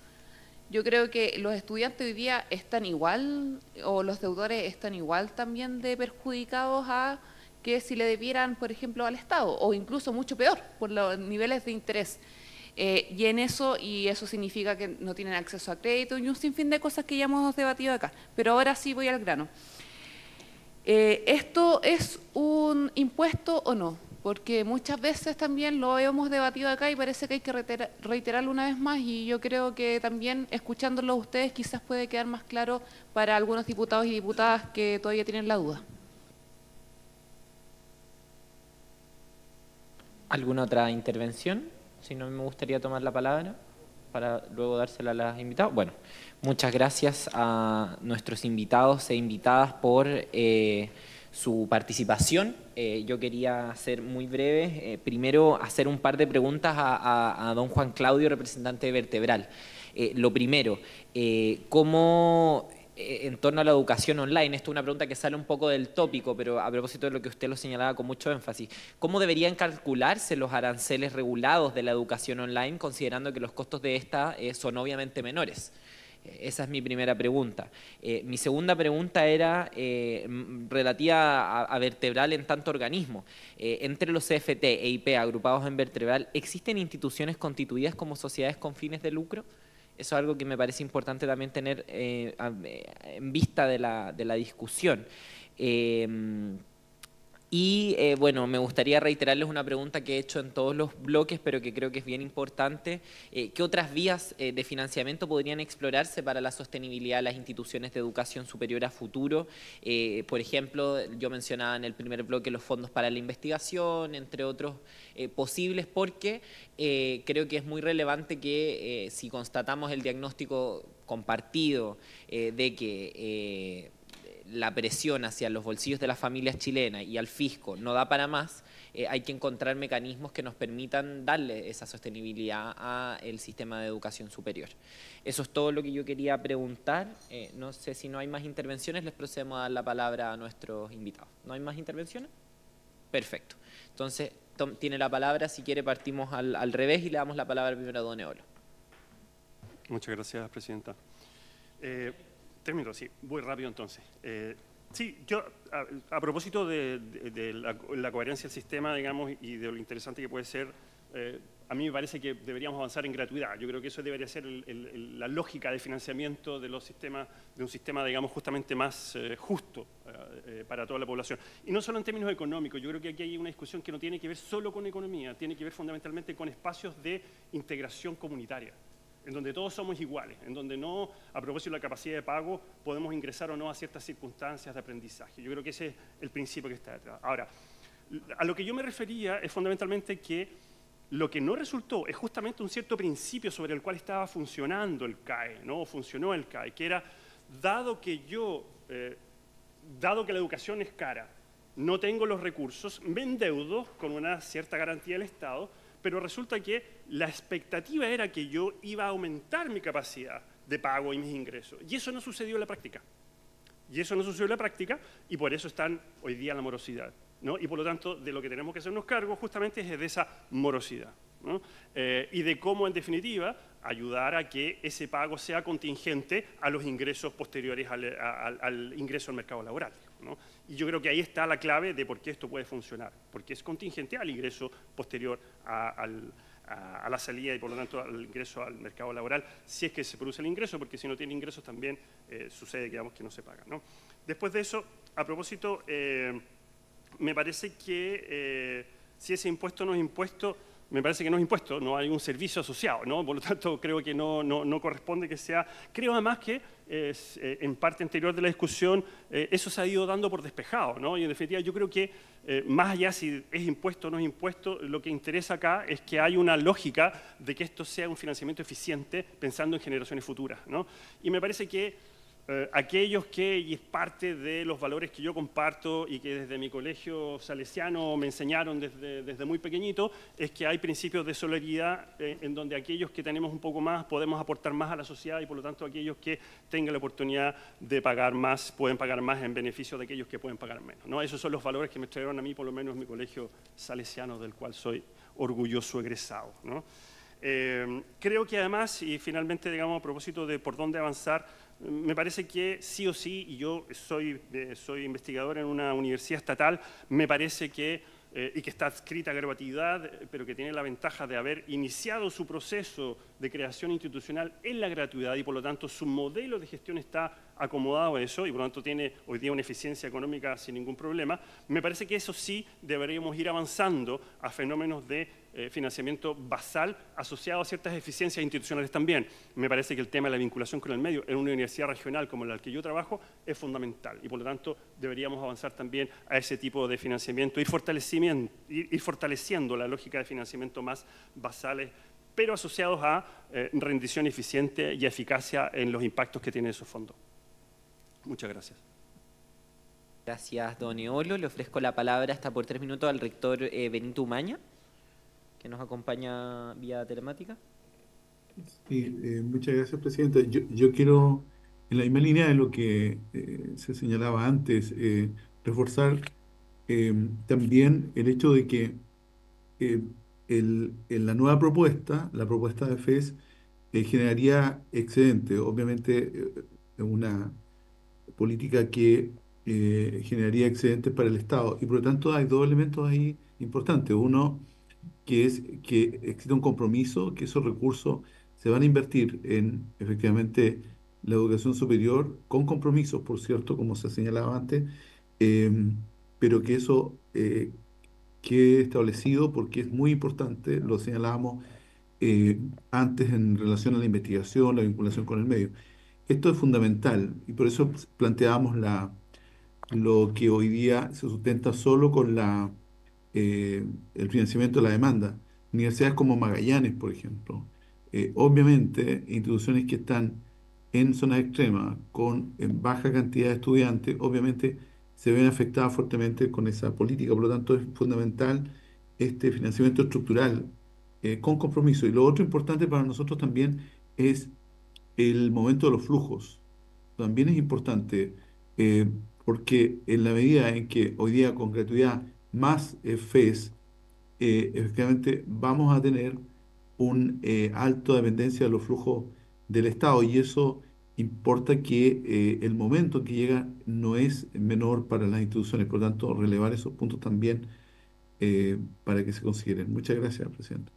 yo creo que los estudiantes hoy día están igual, o los deudores están igual también de perjudicados a que si le debieran, por ejemplo, al Estado, o incluso mucho peor, por los niveles de interés. Y eso significa que no tienen acceso a crédito y un sinfín de cosas que ya hemos debatido acá. Pero ahora sí voy al grano. ¿Esto es un impuesto o no? Porque muchas veces también lo hemos debatido acá y parece que hay que reiterarlo una vez más, y yo creo que también escuchándolo a ustedes quizás puede quedar más claro para algunos diputados y diputadas que todavía tienen la duda. ¿Alguna otra intervención? Si no, me gustaría tomar la palabra para luego dársela a las invitadas. Bueno, muchas gracias a nuestros invitados e invitadas por su participación. Yo quería ser muy breve. Primero, hacer un par de preguntas a don Juan Claudio, representante de Vertebral. Lo primero, ¿cómo en torno a la educación online? Esto es una pregunta que sale un poco del tópico, pero a propósito de lo que usted lo señalaba con mucho énfasis. ¿Cómo deberían calcularse los aranceles regulados de la educación online, considerando que los costos de esta son obviamente menores? Esa es mi primera pregunta. Mi segunda pregunta era relativa a Vertebral en tanto organismo. Entre los CFT e IP agrupados en Vertebral, ¿existen instituciones constituidas como sociedades con fines de lucro? Eso es algo que me parece importante también tener en vista de la discusión. Bueno, me gustaría reiterarles una pregunta que he hecho en todos los bloques, pero que creo que es bien importante. ¿Qué otras vías de financiamiento podrían explorarse para la sostenibilidad de las instituciones de educación superior a futuro? Por ejemplo, yo mencionaba en el primer bloque los fondos para la investigación, entre otros posibles, porque creo que es muy relevante que si constatamos el diagnóstico compartido de que la presión hacia los bolsillos de las familias chilenas y al fisco no da para más, hay que encontrar mecanismos que nos permitan darle esa sostenibilidad al sistema de educación superior. Eso es todo lo que yo quería preguntar. No sé si no hay más intervenciones, les procedemos a dar la palabra a nuestros invitados. ¿No hay más intervenciones? Perfecto. Entonces, tiene la palabra, si quiere partimos al revés y le damos la palabra primero a don Eolo. Muchas gracias, presidenta. Termino, sí, voy rápido entonces. Sí, yo, a propósito de la coherencia del sistema, digamos, y de lo interesante que puede ser, a mí me parece que deberíamos avanzar en gratuidad. Yo creo que eso debería ser la lógica de financiamiento de los sistemas, de un sistema, digamos, justamente más justo para toda la población. Y no solo en términos económicos, yo creo que aquí hay una discusión que no tiene que ver solo con economía, tiene que ver fundamentalmente con espacios de integración comunitaria, en donde todos somos iguales, en donde no, a propósito de la capacidad de pago, podemos ingresar o no a ciertas circunstancias de aprendizaje. Yo creo que ese es el principio que está detrás. Ahora, a lo que yo me refería es fundamentalmente que lo que no resultó es justamente un cierto principio sobre el cual estaba funcionando el CAE, ¿no? O funcionó el CAE, que era, dado que la educación es cara, no tengo los recursos, me endeudo con una cierta garantía del Estado, pero resulta que la expectativa era que yo iba a aumentar mi capacidad de pago y mis ingresos. Y eso no sucedió en la práctica. Y por eso están hoy día en la morosidad, ¿no? Y por lo tanto, de lo que tenemos que hacernos cargo justamente es de esa morosidad, ¿no? Y de cómo, en definitiva, ayudar a que ese pago sea contingente a los ingresos posteriores al ingreso al mercado laboral, ¿no? Y yo creo que ahí está la clave de por qué esto puede funcionar, porque es contingente al ingreso posterior a la salida y por lo tanto al ingreso al mercado laboral, si es que se produce el ingreso, porque si no tiene ingresos también sucede, digamos, que no se paga, ¿no? Después de eso, a propósito, me parece que si ese impuesto no es impuesto, me parece que no es impuesto, no hay un servicio asociado, ¿no? Por lo tanto, creo que no corresponde que sea. Creo además que en parte anterior de la discusión eso se ha ido dando por despejado, ¿no? Y en definitiva yo creo que más allá si es impuesto o no es impuesto, lo que interesa acá es que hay una lógica de que esto sea un financiamiento eficiente pensando en generaciones futuras, ¿no? Y me parece que aquellos que, y es parte de los valores que yo comparto y que desde mi colegio salesiano me enseñaron desde muy pequeñito, es que hay principios de solidaridad en donde aquellos que tenemos un poco más podemos aportar más a la sociedad y por lo tanto aquellos que tengan la oportunidad de pagar más pueden pagar más en beneficio de aquellos que pueden pagar menos, ¿no? Esos son los valores que me trajeron a mí, por lo menos en mi colegio salesiano, del cual soy orgulloso egresado, ¿no? Creo que además, y finalmente, digamos, a propósito de por dónde avanzar, me parece que sí o sí, y yo soy investigador en una universidad estatal, me parece que, y que está adscrita a gratuidad, pero que tiene la ventaja de haber iniciado su proceso de creación institucional en la gratuidad y por lo tanto su modelo de gestión está acomodado a eso y por lo tanto tiene hoy día una eficiencia económica sin ningún problema. Me parece que eso sí deberíamos ir avanzando a fenómenos de financiamiento basal asociado a ciertas eficiencias institucionales también. Me parece que el tema de la vinculación con el medio en una universidad regional como la que yo trabajo es fundamental y por lo tanto deberíamos avanzar también a ese tipo de financiamiento, ir fortaleciendo la lógica de financiamiento más basales, pero asociados a rendición eficiente y eficacia en los impactos que tienen esos fondos. Muchas gracias. Gracias, don Eolo. Le ofrezco la palabra hasta por 3 minutos al rector Benito Umaña, que nos acompaña vía telemática. Sí, muchas gracias, presidente. Yo quiero, en la misma línea de lo que se señalaba antes, reforzar también el hecho de que en la nueva propuesta, la propuesta de FES, generaría excedente. Obviamente, una política que generaría excedentes para el Estado. Y por lo tanto hay dos elementos ahí importantes. Uno, que es que existe un compromiso, que esos recursos se van a invertir en efectivamente la educación superior, con compromisos, por cierto, como se señalaba antes, eh, pero que eso quede establecido porque es muy importante, lo señalábamos antes en relación a la investigación, la vinculación con el medio. Esto es fundamental y por eso planteábamos lo que hoy día se sustenta solo con el financiamiento de la demanda. Universidades como Magallanes, por ejemplo, obviamente instituciones que están en zonas extremas, con baja cantidad de estudiantes, obviamente se ven afectadas fuertemente con esa política. Por lo tanto, es fundamental este financiamiento estructural con compromiso. Y lo otro importante para nosotros también es el momento de los flujos. También es importante eh, porque en la medida en que hoy día con gratuidad más FES, efectivamente vamos a tener un alto dependencia de los flujos del Estado y eso importa que el momento en que llega no es menor para las instituciones, por lo tanto relevar esos puntos también para que se consideren. Muchas gracias, presidente.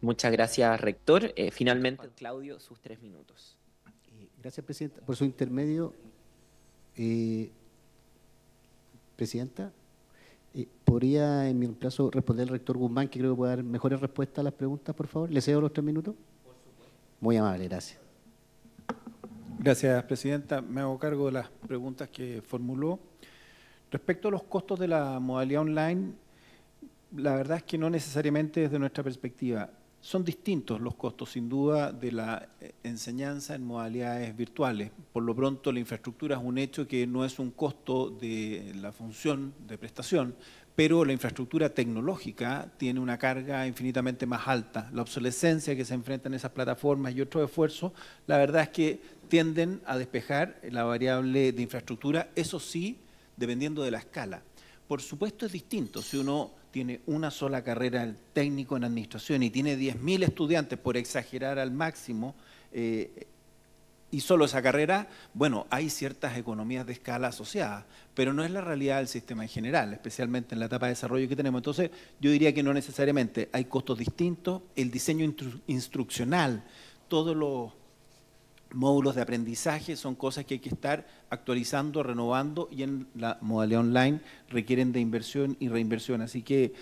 Muchas gracias, rector. Finalmente, Claudio, sus 3 minutos. Gracias, presidenta. Por su intermedio, presidenta, ¿podría en mi reemplazo responder el rector Guzmán, que creo que puede dar mejores respuestas a las preguntas, por favor? ¿Le cedo los 3 minutos? Por supuesto. Muy amable, gracias. Gracias, presidenta. Me hago cargo de las preguntas que formuló. Respecto a los costos de la modalidad online, la verdad es que no necesariamente desde nuestra perspectiva. Son distintos los costos, sin duda, de la enseñanza en modalidades virtuales. Por lo pronto, la infraestructura es un hecho que no es un costo de la función de prestación, pero la infraestructura tecnológica tiene una carga infinitamente más alta. La obsolescencia que se enfrentan esas plataformas y otros esfuerzos, la verdad es que tienden a despejar la variable de infraestructura, eso sí, dependiendo de la escala. Por supuesto es distinto si uno tiene una sola carrera técnico en administración y tiene 10.000 estudiantes, por exagerar al máximo, y solo esa carrera, bueno, hay ciertas economías de escala asociadas, pero no es la realidad del sistema en general, especialmente en la etapa de desarrollo que tenemos. Entonces, yo diría que no necesariamente, hay costos distintos, el diseño instruccional, todos los módulos de aprendizaje son cosas que hay que estar actualizando, renovando, y en la modalidad online requieren de inversión y reinversión. Así que,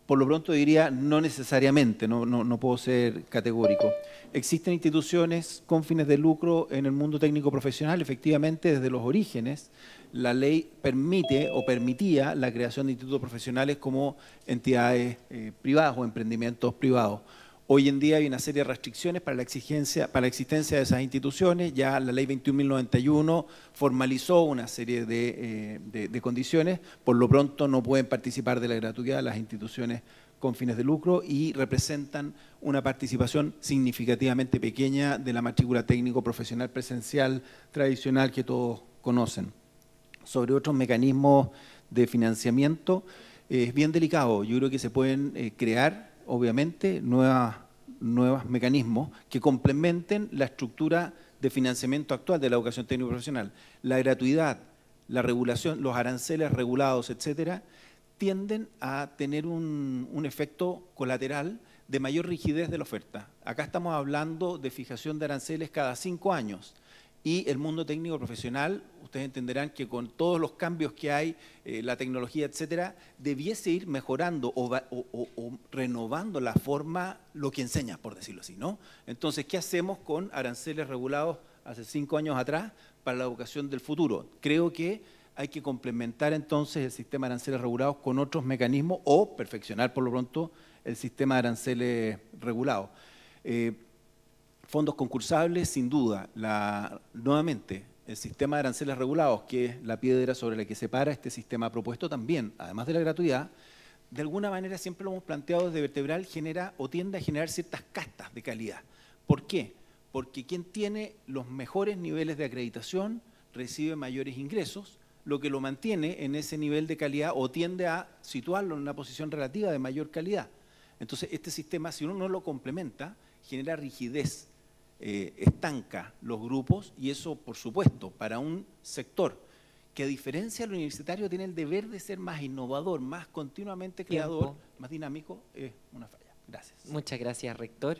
por lo pronto diría, no necesariamente, no puedo ser categórico. Existen instituciones con fines de lucro en el mundo técnico profesional, efectivamente desde los orígenes. La ley permite o permitía la creación de institutos profesionales como entidades privadas o emprendimientos privados. Hoy en día hay una serie de restricciones para la existencia de esas instituciones. Ya la ley 21.091 formalizó una serie de condiciones. Por lo pronto no pueden participar de la gratuidad las instituciones con fines de lucro y representan una participación significativamente pequeña de la matrícula técnico profesional presencial tradicional que todos conocen. Sobre otros mecanismos de financiamiento, es bien delicado. Yo creo que se pueden crear, obviamente, nuevos mecanismos que complementen la estructura de financiamiento actual de la educación técnico profesional. La gratuidad, la regulación, los aranceles regulados, etcétera, tienden a tener un efecto colateral de mayor rigidez de la oferta. Acá estamos hablando de fijación de aranceles cada 5 años. Y el mundo técnico profesional, ustedes entenderán que con todos los cambios que hay, la tecnología, etcétera, debiese ir mejorando o renovando la forma, lo que enseña, por decirlo así, ¿no? Entonces, ¿qué hacemos con aranceles regulados hace 5 años atrás para la educación del futuro? Creo que hay que complementar entonces el sistema de aranceles regulados con otros mecanismos o perfeccionar, por lo pronto, el sistema de aranceles regulados. Fondos concursables, sin duda. Nuevamente, el sistema de aranceles regulados, que es la piedra sobre la que se para este sistema propuesto también, además de la gratuidad, de alguna manera siempre lo hemos planteado desde Vertebral, genera o tiende a generar ciertas castas de calidad. ¿Por qué? Porque quien tiene los mejores niveles de acreditación recibe mayores ingresos, lo que lo mantiene en ese nivel de calidad o tiende a situarlo en una posición relativa de mayor calidad. Entonces, este sistema, si uno no lo complementa, genera rigidez, estanca los grupos, y eso, por supuesto, para un sector que, a diferencia del universitario, tiene el deber de ser más innovador, más continuamente creador, más dinámico, es una falla. Gracias. Muchas gracias, rector.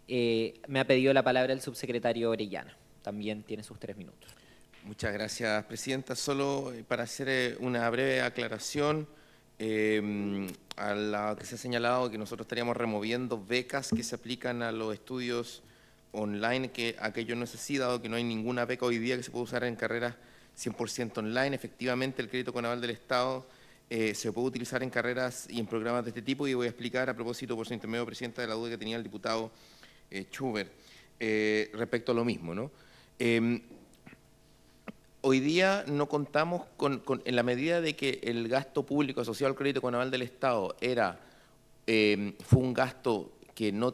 Me ha pedido la palabra el subsecretario Orellana. También tiene sus 3 minutos. Muchas gracias, presidenta. Solo para hacer una breve aclaración a la que se ha señalado que nosotros estaríamos removiendo becas que se aplican a los estudios online, que aquello no es así, dado que no hay ninguna beca hoy día que se pueda usar en carreras 100% online. Efectivamente, el crédito con aval del Estado se puede utilizar en carreras y en programas de este tipo, y voy a explicar a propósito, por su intermedio, presidenta, de la duda que tenía el diputado Schubert. respecto a lo mismo, ¿no? Hoy día no contamos en la medida de que el gasto público asociado al crédito con aval del Estado fue un gasto que no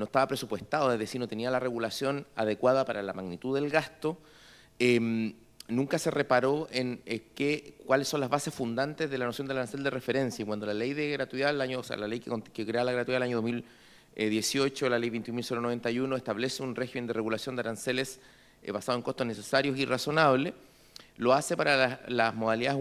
estaba presupuestado, es decir, no tenía la regulación adecuada para la magnitud del gasto. Nunca se reparó en cuáles son las bases fundantes de la noción del arancel de referencia. Y cuando la ley de gratuidad, la ley que crea la gratuidad del año 2018, la ley 21.091, establece un régimen de regulación de aranceles basado en costos necesarios y razonables, lo hace para las modalidades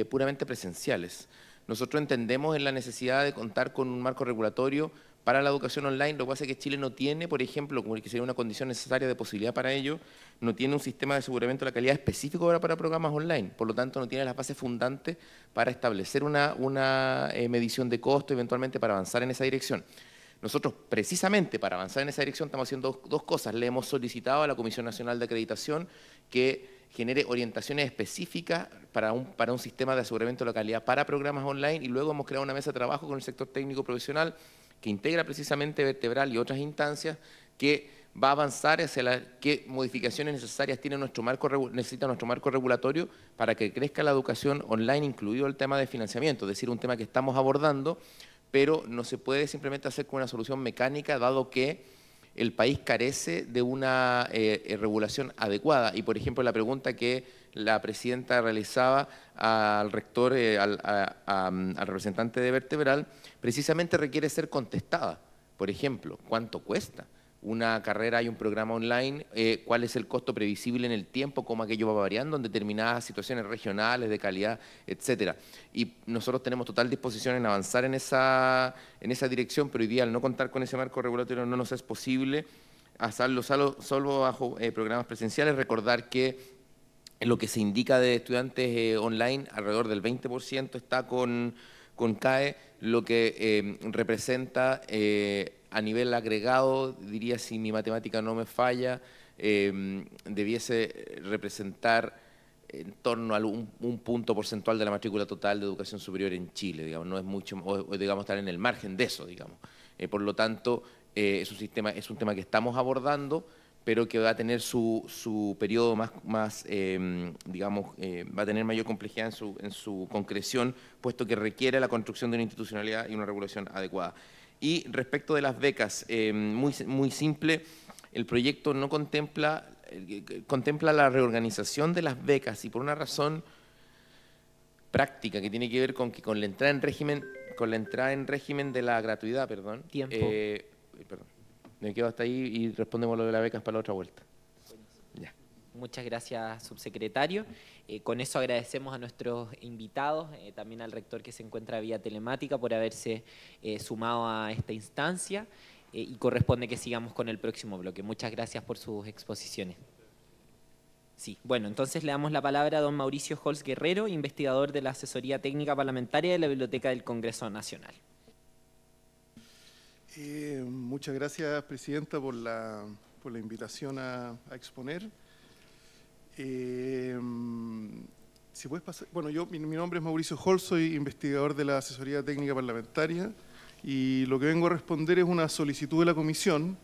puramente presenciales. Nosotros entendemos en la necesidad de contar con un marco regulatorio para la educación online. Lo que pasa es que Chile no tiene, por ejemplo, como que sería una condición necesaria de posibilidad para ello, no tiene un sistema de aseguramiento de la calidad específico para programas online. Por lo tanto, no tiene las bases fundantes para establecer una medición de costo, eventualmente para avanzar en esa dirección. Nosotros, precisamente para avanzar en esa dirección, estamos haciendo dos cosas. Le hemos solicitado a la Comisión Nacional de Acreditación que genere orientaciones específicas para un sistema de aseguramiento de la calidad para programas online, y luego hemos creado una mesa de trabajo con el sector técnico profesional que integra precisamente Vertebral y otras instancias, que va a avanzar hacia qué modificaciones necesarias necesita nuestro marco regulatorio para que crezca la educación online, incluido el tema de financiamiento, es decir, un tema que estamos abordando, pero no se puede simplemente hacer con una solución mecánica, dado que el país carece de una regulación adecuada. Y, por ejemplo, la pregunta que la presidenta realizaba al rector, al representante de Vertebral, precisamente requiere ser contestada. Por ejemplo, ¿cuánto cuesta una carrera y un programa online? ¿Cuál es el costo previsible en el tiempo? ¿Cómo aquello va variando en determinadas situaciones regionales de calidad, etcétera? Y nosotros tenemos total disposición en avanzar en esa dirección, pero hoy día, al no contar con ese marco regulatorio, no nos es posible hacerlo solo bajo programas presenciales. Recordar que en lo que se indica de estudiantes online, alrededor del 20% está con CAE, lo que representa a nivel agregado, diría, si mi matemática no me falla, debiese representar en torno a un punto porcentual de la matrícula total de educación superior en Chile, digamos, no es mucho, o digamos, estar en el margen de eso, digamos. Por lo tanto, es un tema que estamos abordando, pero que va a tener su periodo más digamos, va a tener mayor complejidad en su concreción, puesto que requiere la construcción de una institucionalidad y una regulación adecuada. Y respecto de las becas, muy simple, el proyecto no contempla la reorganización de las becas, y por una razón práctica que tiene que ver con la entrada en régimen de la gratuidad, perdón. Tiempo. Perdón. Me quedo hasta ahí y respondemos lo de las becas para la otra vuelta. Ya. Muchas gracias, subsecretario. Con eso agradecemos a nuestros invitados, también al rector que se encuentra vía telemática, por haberse sumado a esta instancia, y corresponde que sigamos con el próximo bloque. Muchas gracias por sus exposiciones. Sí, bueno, entonces le damos la palabra a don Mauricio Holz Guerrero, investigador de la Asesoría Técnica Parlamentaria de la Biblioteca del Congreso Nacional. Muchas gracias, presidenta, por la invitación a exponer. Si puedes pasar. Bueno, mi nombre es Mauricio Holz, soy investigador de la Asesoría Técnica Parlamentaria, y lo que vengo a responder es una solicitud de la Comisión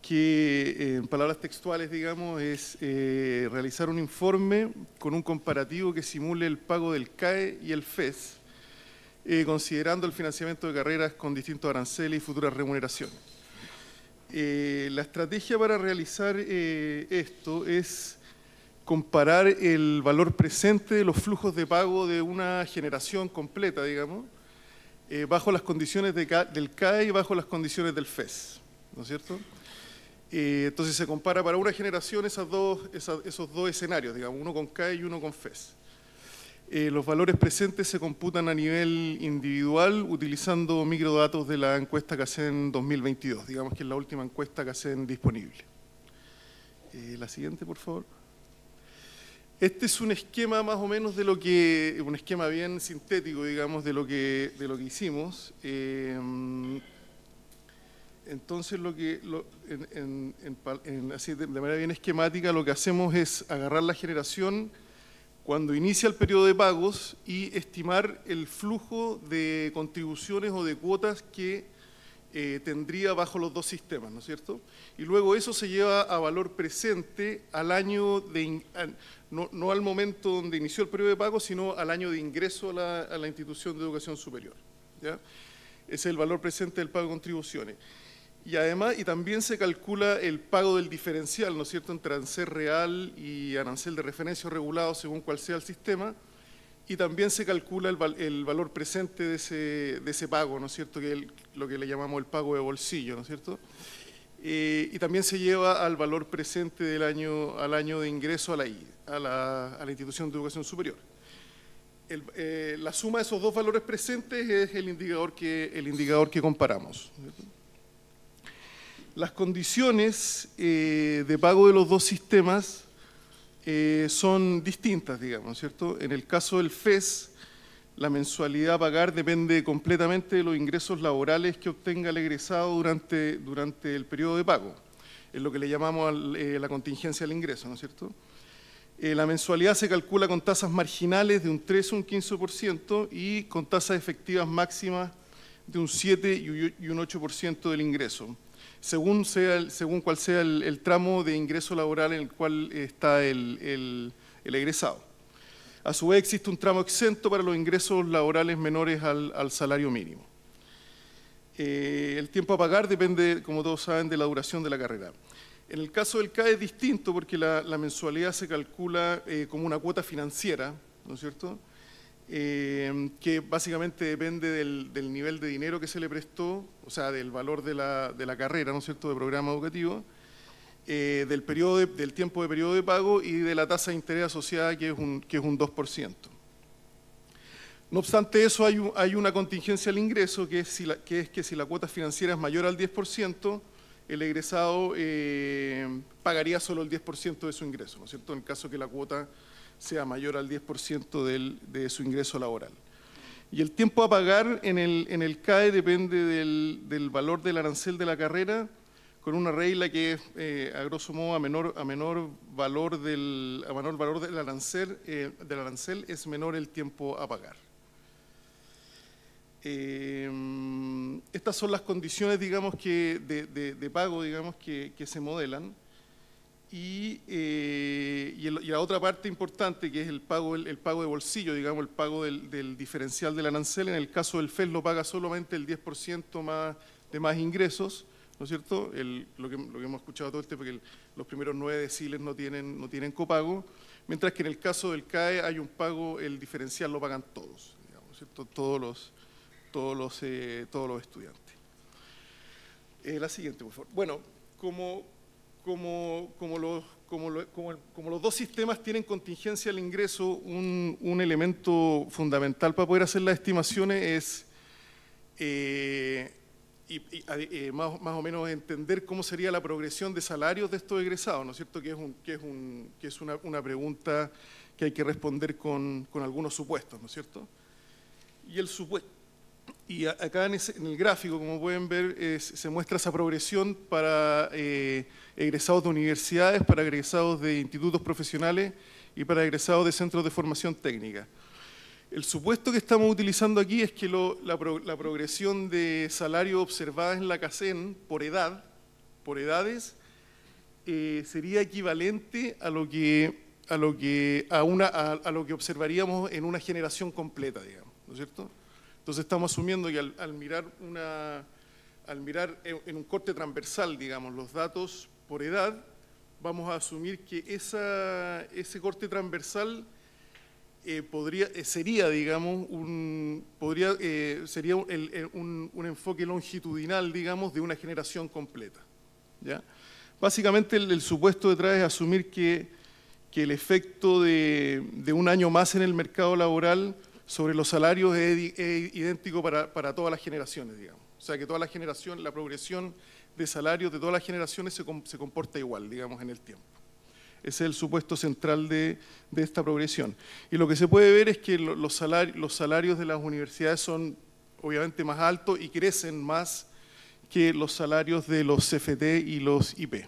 que, en palabras textuales, digamos, es realizar un informe con un comparativo que simule el pago del CAE y el FES, considerando el financiamiento de carreras con distintos aranceles y futuras remuneraciones. La estrategia para realizar esto es comparar el valor presente de los flujos de pago de una generación completa, digamos, bajo las condiciones del CAE y bajo las condiciones del FES, ¿no es cierto? Entonces se compara para una generación esos dos escenarios, digamos, uno con CAE y uno con FES. Los valores presentes se computan a nivel individual utilizando microdatos de la encuesta CACEN 2022, digamos que es la última encuesta CACEN disponible. La siguiente, por favor. Este es un esquema más o menos de un esquema bien sintético, digamos, de lo que hicimos. Entonces, así de manera bien esquemática, lo que hacemos es agarrar la generación cuando inicia el periodo de pagos y estimar el flujo de contribuciones o de cuotas que tendría bajo los dos sistemas, ¿no es cierto? Y luego eso se lleva a valor presente al año no al momento donde inició el periodo de pago, sino al año de ingreso a la institución de educación superior, ¿ya? Ese es el valor presente del pago de contribuciones. Y además, y también se calcula el pago del diferencial, ¿no es cierto?, entre arancel real y arancel de referencia regulado según cuál sea el sistema, y también se calcula el valor presente de ese pago, ¿no es cierto?, que es lo que le llamamos el pago de bolsillo, ¿no es cierto? Y también se lleva al valor presente al año de ingreso a la institución de educación superior. La suma de esos dos valores presentes es el indicador que comparamos. Las condiciones de pago de los dos sistemas son distintas, digamos, ¿cierto? En el caso del FES, la mensualidad a pagar depende completamente de los ingresos laborales que obtenga el egresado durante el periodo de pago. Es lo que le llamamos la contingencia al ingreso, ¿no es cierto? La mensualidad se calcula con tasas marginales de un 13 o un 15% y con tasas efectivas máximas de un 7 y un 8% del ingreso, según cuál sea el tramo de ingreso laboral en el cual está el egresado. A su vez existe un tramo exento para los ingresos laborales menores al salario mínimo. El tiempo a pagar depende, como todos saben, de la duración de la carrera. En el caso del CAE es distinto porque la mensualidad se calcula como una cuota financiera, ¿no es cierto?, que básicamente depende del nivel de dinero que se le prestó, o sea, del valor de la carrera, ¿no es cierto?, de programa educativo, del tiempo de periodo de pago y de la tasa de interés asociada, que es un 2%. No obstante eso, hay una contingencia al ingreso, que es que si la cuota financiera es mayor al 10%, el egresado pagaría solo el 10% de su ingreso, ¿no es cierto?, en el caso que la cuota sea mayor al 10% de su ingreso laboral. Y el tiempo a pagar en el CAE depende del valor del arancel de la carrera, con una regla que es, a grosso modo, a menor valor del arancel es menor el tiempo a pagar. Estas son las condiciones, digamos, de pago, digamos, que se modelan. Y la otra parte importante, que es el pago de bolsillo, digamos, el pago del diferencial del arancel. En el caso del FES lo paga solamente el 10% de más ingresos, ¿no es cierto? Lo que hemos escuchado todo porque los primeros 9 deciles no tienen copago, mientras que en el caso del CAE hay un pago, el diferencial lo pagan todos, digamos, ¿cierto?, todos los estudiantes. La siguiente, por favor. Bueno, como los dos sistemas tienen contingencia al ingreso, un elemento fundamental para poder hacer las estimaciones es más o menos entender cómo sería la progresión de salarios de estos egresados, ¿no es cierto?, que es una pregunta que hay que responder con algunos supuestos, ¿no es cierto? Y acá en el gráfico, como pueden ver, se muestra esa progresión para egresados de universidades, para egresados de institutos profesionales y para egresados de centros de formación técnica. El supuesto que estamos utilizando aquí es que la progresión de salario observada en la CACEN por edades, sería equivalente a lo que observaríamos en una generación completa, digamos, ¿no es cierto? Entonces estamos asumiendo que al mirar en un corte transversal, digamos, los datos por edad, vamos a asumir que ese corte transversal sería, digamos, un enfoque longitudinal, digamos, de una generación completa, ¿ya? Básicamente el supuesto detrás es asumir que el efecto de un año más en el mercado laboral sobre los salarios es idéntico para todas las generaciones, digamos. O sea, que la progresión de salarios de todas las generaciones se comporta igual, digamos, en el tiempo. Ese es el supuesto central de esta progresión. Y lo que se puede ver es que los salarios de las universidades son obviamente más altos y crecen más que los salarios de los CFT y los IP.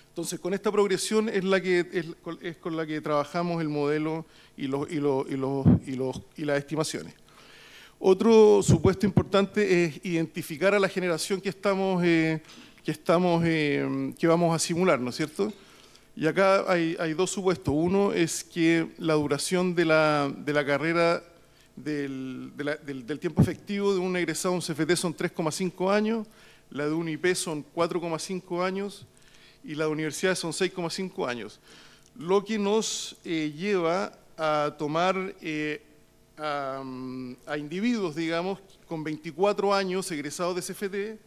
Entonces, con esta progresión es con la que trabajamos el modelo y las estimaciones. Otro supuesto importante es identificar a la generación que vamos a simular, ¿no es cierto? Y acá hay dos supuestos. Uno es que la duración de la carrera del tiempo efectivo de un egresado a un CFT son 3,5 años, la de un IP son 4,5 años y la de universidades son 6,5 años. Lo que nos lleva a tomar a individuos, digamos, con 24 años egresados de CFT,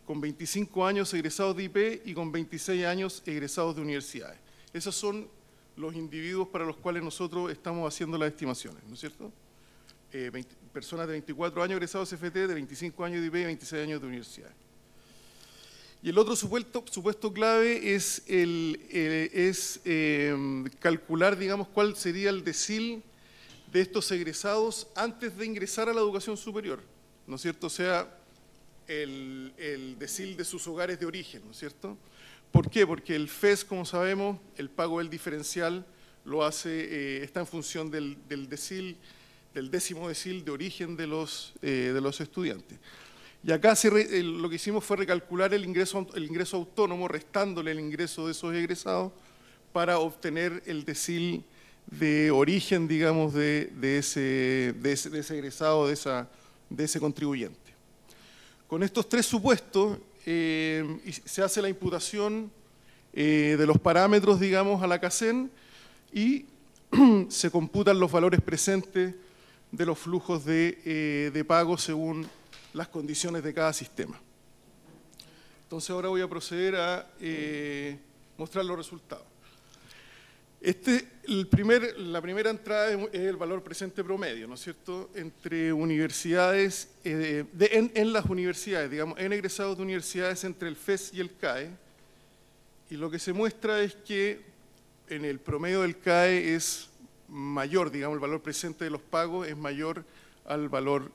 con 25 años egresados de IP y con 26 años egresados de universidades. Esos son los individuos para los cuales nosotros estamos haciendo las estimaciones, ¿no es cierto? Personas de 24 años egresados de CFT, de 25 años de IP y 26 años de universidades. Y el otro supuesto clave es calcular, digamos, cuál sería el decil de estos egresados antes de ingresar a la educación superior, ¿no es cierto? O sea, el decil de sus hogares de origen, ¿no es cierto? ¿Por qué? Porque el FES, como sabemos, el pago del diferencial lo hace, está en función del décimo decil de origen de los estudiantes. Y acá lo que hicimos fue recalcular el ingreso autónomo, restándole el ingreso de esos egresados para obtener el decil de origen, digamos, de ese egresado, de ese contribuyente. Con estos tres supuestos se hace la imputación de los parámetros, digamos, a la CACEN y se computan los valores presentes de los flujos de pago según las condiciones de cada sistema. Entonces ahora voy a proceder a mostrar los resultados. La primera entrada es el valor presente promedio, ¿no es cierto?, entre universidades, en las universidades, digamos, en egresados de universidades entre el FES y el CAE, y lo que se muestra es que en el promedio del CAE es mayor, digamos, el valor presente de los pagos es mayor al valor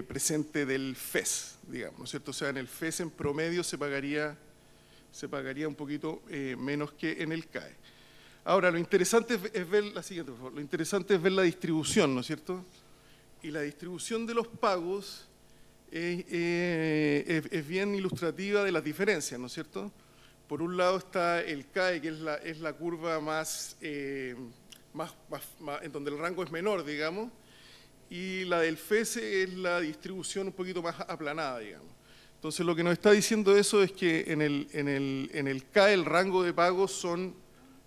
presente del FES, digamos, ¿no es cierto? O sea, en el FES en promedio se pagaría un poquito menos que en el CAE. Ahora, lo interesante es ver la siguiente, por favor. Lo interesante es ver la distribución, ¿no es cierto? Y la distribución de los pagos es bien ilustrativa de las diferencias, ¿no es cierto? Por un lado está el CAE, que es la curva más, en donde el rango es menor, digamos, y la del FES es la distribución un poquito más aplanada, digamos. Entonces, lo que nos está diciendo eso es que en el CAE el rango de pagos son,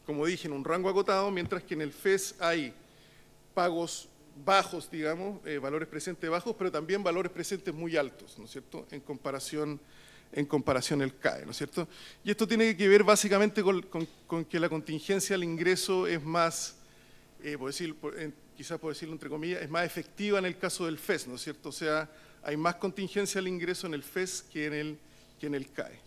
como dije, en un rango acotado, mientras que en el FES hay pagos bajos, digamos, valores presentes bajos, pero también valores presentes muy altos, ¿no es cierto?, en comparación al CAE, ¿no es cierto? Y esto tiene que ver básicamente con que la contingencia al ingreso es más, quizás por decirlo entre comillas, es más efectiva en el caso del FES, ¿no es cierto? O sea, hay más contingencia al ingreso en el FES que en el CAE.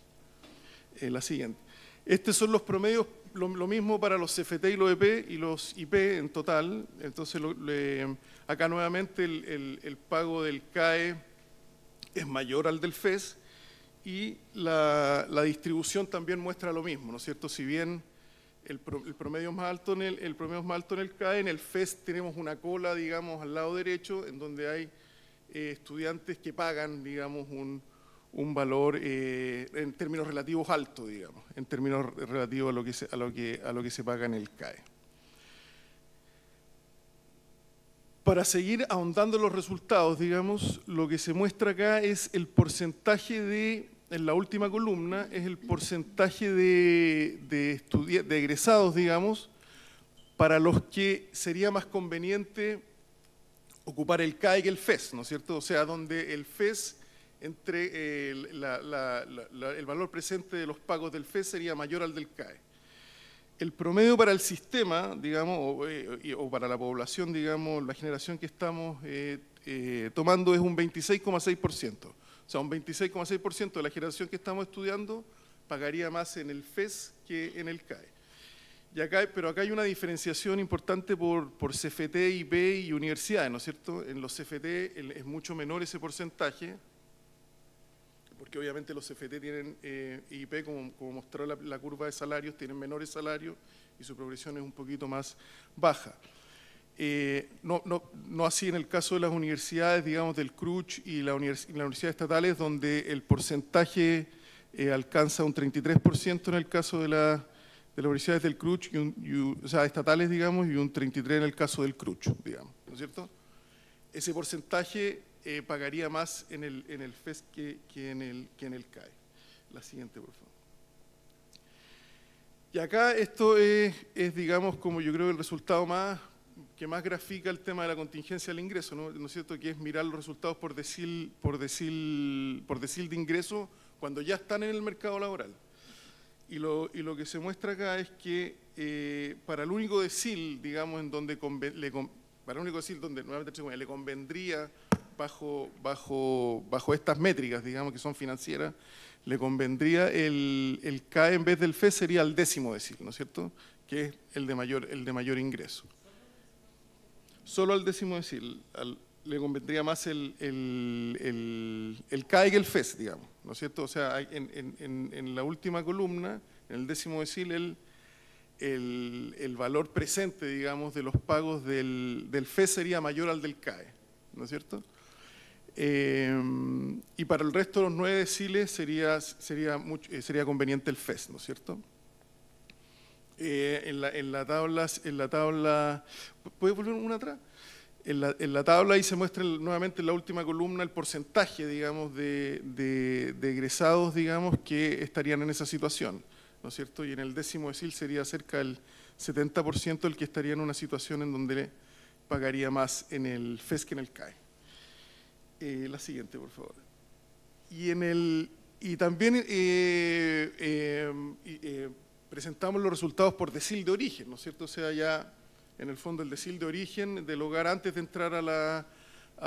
La siguiente. Estos son los promedios, lo mismo para los CFT y los EP y los IP en total. Entonces, acá nuevamente el pago del CAE es mayor al del FES y la distribución también muestra lo mismo, ¿no es cierto? Si bien el promedio es más alto en el CAE, en el FES tenemos una cola, digamos, al lado derecho, en donde hay estudiantes que pagan, digamos, un valor en términos relativos alto, digamos, en términos relativos a lo que se paga en el CAE. Para seguir ahondando en los resultados, digamos, lo que se muestra acá es el porcentaje en la última columna, es el porcentaje de egresados, digamos, para los que sería más conveniente ocupar el CAE que el FES, ¿no es cierto? O sea, donde el FES, el valor presente de los pagos del FES sería mayor al del CAE. El promedio para el sistema, digamos, o para la población, digamos, la generación que estamos tomando es un 26,6%. O sea, un 26,6% de la generación que estamos estudiando pagaría más en el FES que en el CAE. Pero acá hay una diferenciación importante por CFT, IP y universidades, ¿no es cierto? En los CFT es mucho menor ese porcentaje, porque obviamente los CFT tienen IP, como mostró la curva de salarios, tienen menores salarios y su progresión es un poquito más baja. No así en el caso de las universidades, digamos, del CRUCH y las universidades estatales, donde el porcentaje alcanza un 33% en el caso de las universidades del CRUCH, o sea, estatales, digamos, y un 33% en el caso del CRUCH, digamos, ¿no es cierto? Ese porcentaje pagaría más en el FES que en el CAE. La siguiente, por favor. Y acá esto es, digamos, como yo creo el resultado que más grafica el tema de la contingencia del ingreso, ¿no es cierto? Que es mirar los resultados por decil de ingreso cuando ya están en el mercado laboral. Y lo que se muestra acá es que para el único decil, digamos, en donde para el único decil donde nuevamente le convendría bajo estas métricas, digamos, que son financieras, le convendría el CAE en vez del FES sería el 10º decil, ¿no es cierto? Que es el de mayor ingreso. Solo al 10º decil le convendría más el CAE que el FES, digamos, ¿no es cierto? O sea, en la última columna, en el 10º decil, el valor presente, digamos, de los pagos del FES sería mayor al del CAE, ¿no es cierto? Y para el resto de los 9 deciles sería conveniente el FES, ¿no es cierto? En la tabla, ¿puede volver una atrás? En la tabla ahí se muestra nuevamente en la última columna el porcentaje, digamos, de egresados, digamos, que estarían en esa situación, ¿no es cierto? Y en el 10º decil sería cerca del 70% el que estaría en una situación en donde pagaría más en el FES que en el CAE. La siguiente, por favor. Y también presentamos los resultados por decil de origen, ¿no es cierto? O sea, ya en el fondo el decil de origen del hogar antes de entrar a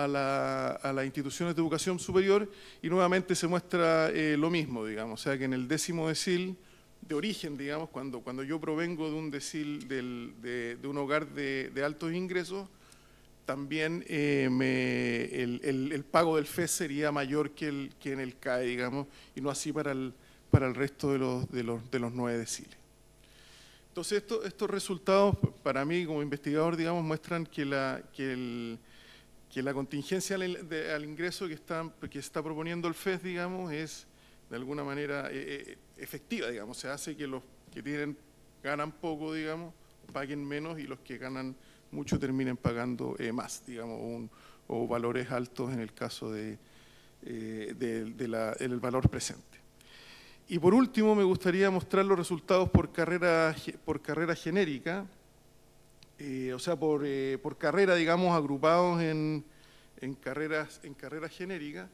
las instituciones de educación superior, y nuevamente se muestra lo mismo, digamos, o sea que en el 10º decil de origen, digamos, cuando yo provengo de un decil de un hogar de altos ingresos, también el pago del FES sería mayor que en el CAE, digamos, y no así para el resto de los 9 deciles. Entonces, estos resultados, para mí como investigador, digamos, muestran que la contingencia al ingreso que está proponiendo el FES, digamos, es de alguna manera efectiva, digamos, se hace que los que ganan poco, digamos, paguen menos, y los que ganan mucho terminen pagando más, digamos, o valores altos en el caso del valor presente. Y por último, me gustaría mostrar los resultados por carrera genérica, o sea, por carrera, digamos, agrupados en carreras genéricas.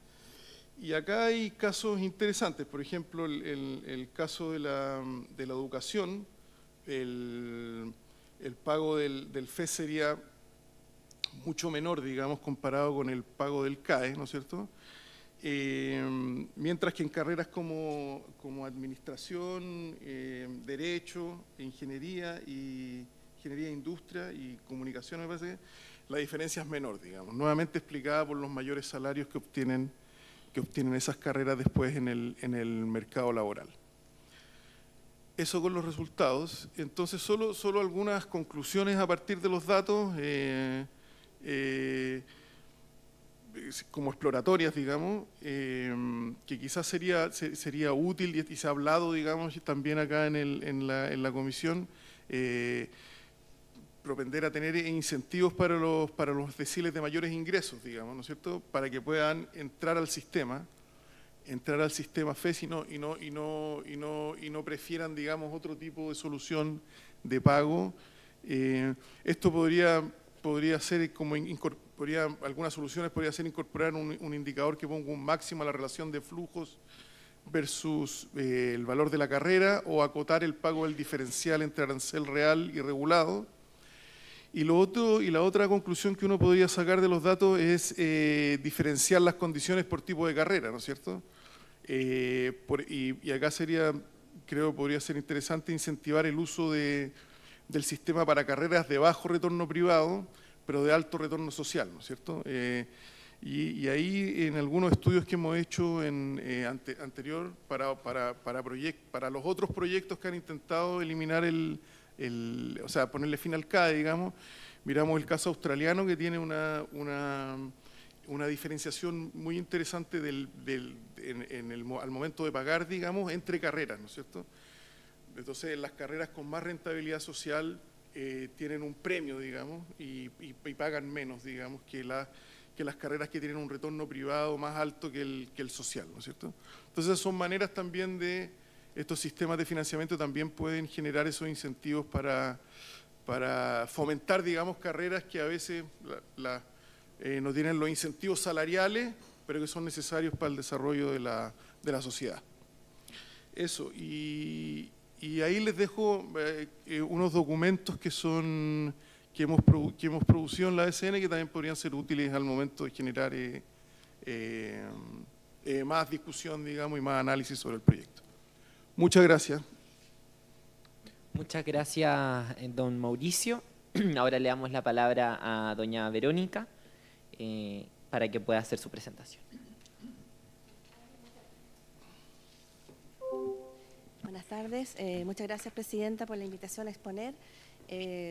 Y acá hay casos interesantes, por ejemplo, el caso de la educación, el pago del FES sería mucho menor, digamos, comparado con el pago del CAE, ¿no es cierto? Mientras que en carreras como administración, derecho, ingeniería, industria y comunicación, me parece que la diferencia es menor, digamos, nuevamente explicada por los mayores salarios que obtienen esas carreras después en el mercado laboral. Eso con los resultados. Entonces, solo algunas conclusiones a partir de los datos, como exploratorias, digamos, que quizás sería útil, y se ha hablado, digamos, también acá en la comisión, propender a tener incentivos para los deciles de mayores ingresos, digamos, ¿no es cierto?, para que puedan entrar al sistema FES y no prefieran, digamos, otro tipo de solución de pago. Esto podría ser como algunas soluciones podría ser incorporar un indicador que ponga un máximo a la relación de flujos versus el valor de la carrera, o acotar el pago del diferencial entre arancel real y regulado. Y la otra conclusión que uno podría sacar de los datos es diferenciar las condiciones por tipo de carrera, ¿no es cierto? Y acá podría ser interesante incentivar el uso del sistema para carreras de bajo retorno privado, pero de alto retorno social, ¿no es cierto? Y ahí, en algunos estudios que hemos hecho anterior para los otros proyectos que han intentado eliminar o sea, ponerle fin al CAE, digamos, Miramos el caso australiano, que tiene una diferenciación muy interesante al momento de pagar, digamos, entre carreras, ¿no es cierto? Entonces, las carreras con más rentabilidad social tienen un premio, digamos, y pagan menos, digamos, que las carreras que tienen un retorno privado más alto que el social, ¿no es cierto? Entonces, son maneras también de, estos sistemas de financiamiento también pueden generar esos incentivos para fomentar, digamos, carreras que a veces no tienen los incentivos salariales, pero que son necesarios para el desarrollo de la sociedad. Eso, y ahí les dejo unos documentos que hemos producido en la ADCN, que también podrían ser útiles al momento de generar más discusión, digamos, y más análisis sobre el proyecto. Muchas gracias. Muchas gracias, don Mauricio. Ahora le damos la palabra a doña Verónica para que pueda hacer su presentación. Buenas tardes. Muchas gracias, Presidenta, por la invitación a exponer.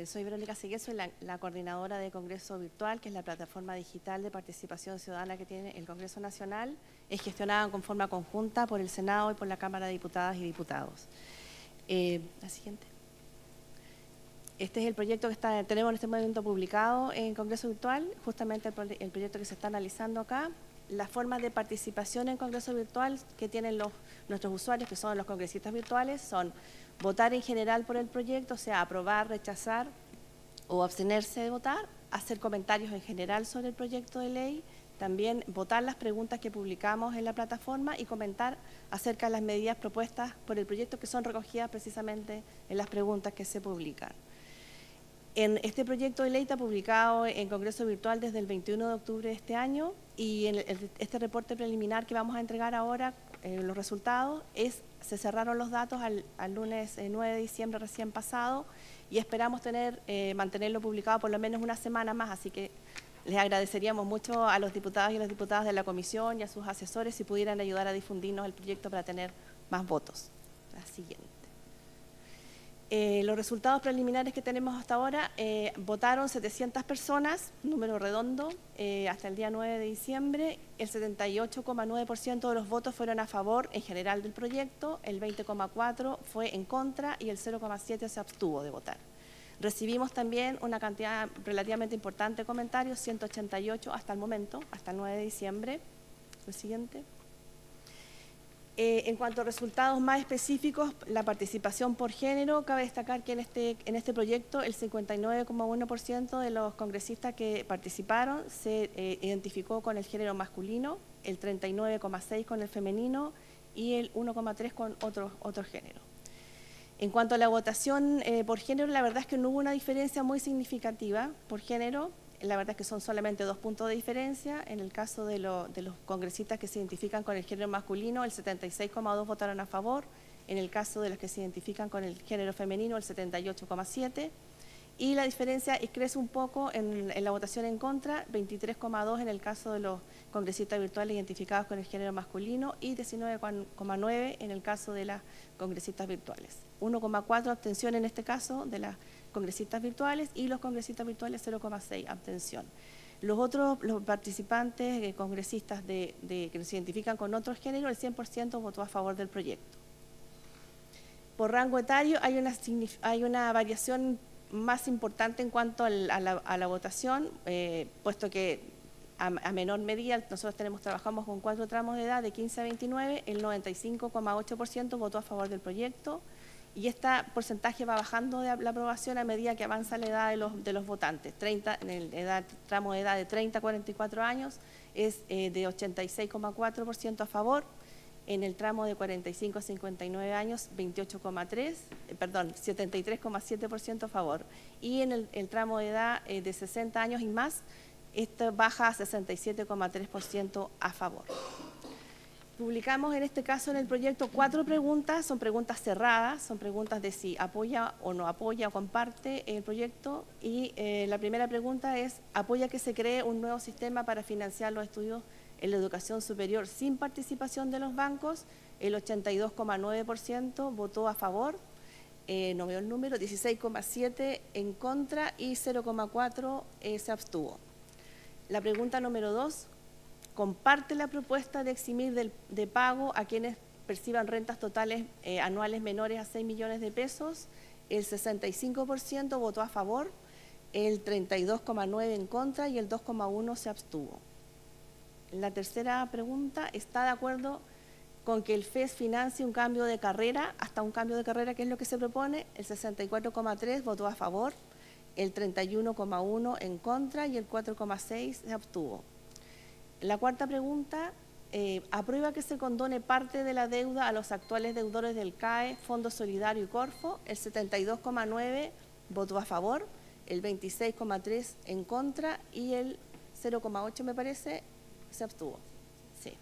Soy Verónica Segués, soy la coordinadora de Congreso Virtual, que es la plataforma digital de participación ciudadana que tiene el Congreso Nacional. Es gestionada con forma conjunta por el Senado y por la Cámara de Diputadas y Diputados. La siguiente. Este es el proyecto que tenemos en este momento publicado en Congreso Virtual, justamente el proyecto que se está analizando acá. Las formas de participación en Congreso Virtual que tienen nuestros usuarios, que son los congresistas virtuales, son votar en general por el proyecto, o sea, aprobar, rechazar o abstenerse de votar, hacer comentarios en general sobre el proyecto de ley, también votar las preguntas que publicamos en la plataforma y comentar acerca de las medidas propuestas por el proyecto que son recogidas precisamente en las preguntas que se publican. En este proyecto de ley está publicado en Congreso Virtual desde el 21 de octubre de este año y en este reporte preliminar que vamos a entregar ahora, los resultados, se cerraron los datos al lunes 9 de diciembre recién pasado y esperamos mantenerlo publicado por lo menos una semana más, así que les agradeceríamos mucho a los diputados y las diputadas de la comisión y a sus asesores si pudieran ayudar a difundirnos el proyecto para tener más votos. La siguiente. Los resultados preliminares que tenemos hasta ahora, votaron 700 personas, número redondo, hasta el día 9 de diciembre. El 78,9% de los votos fueron a favor en general del proyecto, el 20,4% fue en contra y el 0,7% se abstuvo de votar. Recibimos también una cantidad relativamente importante de comentarios, 188 hasta el momento, hasta el 9 de diciembre. El siguiente. En cuanto a resultados más específicos, la participación por género, cabe destacar que en este proyecto el 59,1% de los congresistas que participaron se identificó con el género masculino, el 39,6% con el femenino y el 1,3% con otro género. En cuanto a la votación por género, la verdad es que no hubo una diferencia muy significativa por género. La verdad es que son solamente 2 puntos de diferencia. En el caso de los congresistas que se identifican con el género masculino, el 76,2% votaron a favor. En el caso de los que se identifican con el género femenino, el 78,7%. Y la diferencia crece un poco en la votación en contra, 23,2% en el caso de los congresistas virtuales identificados con el género masculino y 19,9% en el caso de las congresistas virtuales. 1,4% abstención en este caso de las congresistas virtuales y los congresistas virtuales 0,6% abstención. Los participantes, congresistas que se identifican con otro género, el 100% votó a favor del proyecto. Por rango etario hay una variación más importante en cuanto a la votación, puesto que a menor medida nosotros trabajamos con 4 tramos de edad de 15 a 29, el 95,8% votó a favor del proyecto y este porcentaje va bajando de la aprobación a medida que avanza la edad de los votantes. En el tramo de edad de 30 a 44 años es de 86,4% a favor. En el tramo de 45 a 59 años, 73,7% a favor. Y en el tramo de edad de 60 años y más, esto baja a 67,3% a favor. Publicamos en este caso en el proyecto 4 preguntas, son preguntas cerradas, son preguntas de si apoya o no apoya o comparte el proyecto. Y la primera pregunta es, ¿apoya que se cree un nuevo sistema para financiar los estudios en la educación superior sin participación de los bancos? El 82,9% votó a favor. no veo el número, 16,7 en contra y 0,4 se abstuvo. La pregunta número 2, ¿comparte la propuesta de eximir de pago a quienes perciban rentas totales anuales menores a 6 millones de pesos? El 65% votó a favor, el 32,9 en contra y el 2,1 se abstuvo. La tercera pregunta, ¿está de acuerdo con que el FES financie un cambio de carrera, hasta un cambio de carrera, que es lo que se propone? El 64,3 votó a favor, el 31,1 en contra y el 4,6 se abstuvo. La cuarta pregunta, ¿aprueba que se condone parte de la deuda a los actuales deudores del CAE, Fondo Solidario y Corfo? El 72,9 votó a favor, el 26,3 en contra y el 0,8 me parece se abstuvo. Sí.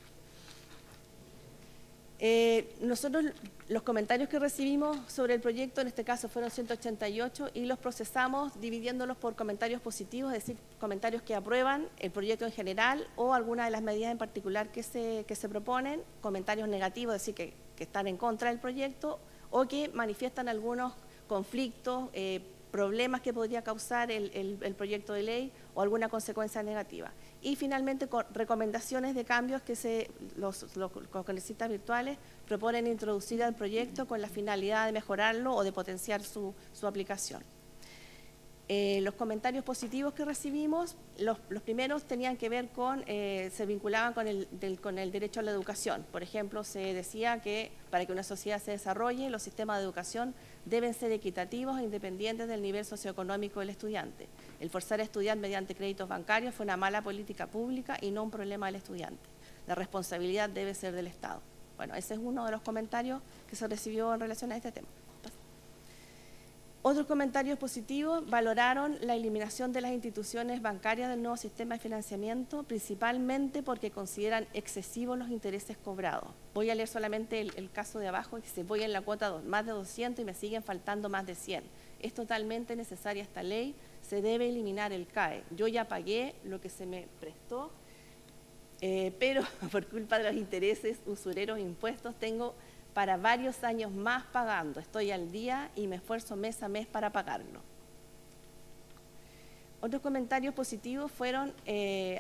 Nosotros los comentarios que recibimos sobre el proyecto, en este caso fueron 188, y los procesamos dividiéndolos por comentarios positivos, es decir, comentarios que aprueban el proyecto en general o alguna de las medidas en particular que se proponen, comentarios negativos, es decir, que están en contra del proyecto o que manifiestan algunos conflictos, problemas que podría causar el proyecto de ley o alguna consecuencia negativa. Y finalmente, con recomendaciones de cambios que los congresistas virtuales proponen introducir al proyecto con la finalidad de mejorarlo o de potenciar su aplicación. Los comentarios positivos que recibimos, los primeros tenían que ver con, se vinculaban con el derecho a la educación. Por ejemplo, se decía que para que una sociedad se desarrolle, los sistemas de educación deben ser equitativos e independientes del nivel socioeconómico del estudiante. El forzar a estudiar mediante créditos bancarios fue una mala política pública y no un problema del estudiante. La responsabilidad debe ser del Estado. Bueno, ese es uno de los comentarios que se recibió en relación a este tema. Otros comentarios positivos valoraron la eliminación de las instituciones bancarias del nuevo sistema de financiamiento, principalmente porque consideran excesivos los intereses cobrados. Voy a leer solamente el caso de abajo, que dice, voy en la cuota más de 200 y me siguen faltando más de 100. Es totalmente necesaria esta ley, se debe eliminar el CAE. Yo ya pagué lo que se me prestó, pero por culpa de los intereses usureros e impuestos tengo para varios años más pagando. Estoy al día y me esfuerzo mes a mes para pagarlo. Otros comentarios positivos fueron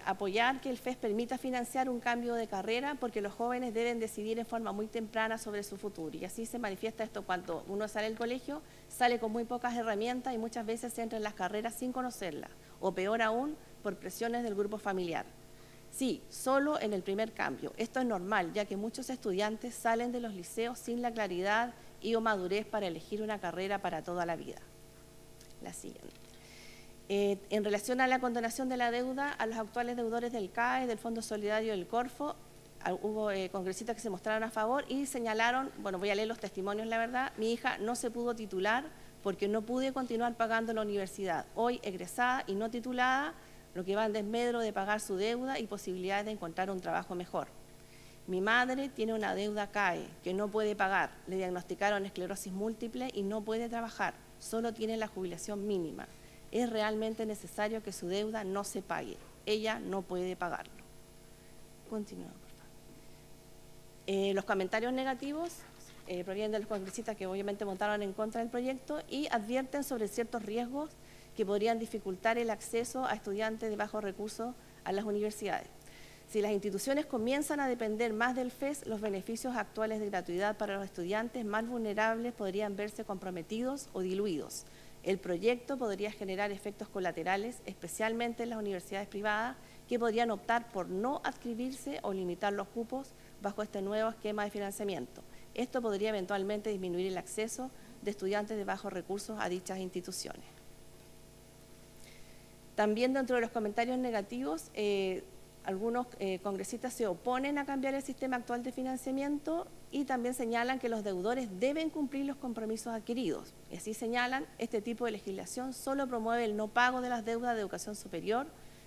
apoyar que el FES permita financiar un cambio de carrera porque los jóvenes deben decidir en forma muy temprana sobre su futuro. Y así se manifiesta esto cuando uno sale del colegio, sale con muy pocas herramientas y muchas veces entra en las carreras sin conocerlas, o peor aún, por presiones del grupo familiar. Sí, solo en el primer cambio. Esto es normal, ya que muchos estudiantes salen de los liceos sin la claridad y o madurez para elegir una carrera para toda la vida. La siguiente. En relación a la condonación de la deuda a los actuales deudores del CAE, del Fondo Solidario y del Corfo, hubo congresistas que se mostraron a favor y señalaron, bueno, voy a leer los testimonios, la verdad, mi hija no se pudo titular porque no pude continuar pagando la universidad. Hoy egresada y no titulada, lo que va en desmedro de pagar su deuda y posibilidades de encontrar un trabajo mejor. Mi madre tiene una deuda CAE que no puede pagar, le diagnosticaron esclerosis múltiple y no puede trabajar, solo tiene la jubilación mínima. Es realmente necesario que su deuda no se pague, ella no puede pagarlo. Continúa, por favor. Los comentarios negativos provienen de los congresistas que obviamente votaron en contra del proyecto y advierten sobre ciertos riesgos que podrían dificultar el acceso a estudiantes de bajos recursos a las universidades. Si las instituciones comienzan a depender más del FES, los beneficios actuales de gratuidad para los estudiantes más vulnerables podrían verse comprometidos o diluidos. El proyecto podría generar efectos colaterales, especialmente en las universidades privadas, que podrían optar por no adscribirse o limitar los cupos bajo este nuevo esquema de financiamiento. Esto podría eventualmente disminuir el acceso de estudiantes de bajos recursos a dichas instituciones. También dentro de los comentarios negativos, algunos congresistas se oponen a cambiar el sistema actual de financiamiento y también señalan que los deudores deben cumplir los compromisos adquiridos. Y así señalan, este tipo de legislación solo promueve el no pago de las deudas de educación superior,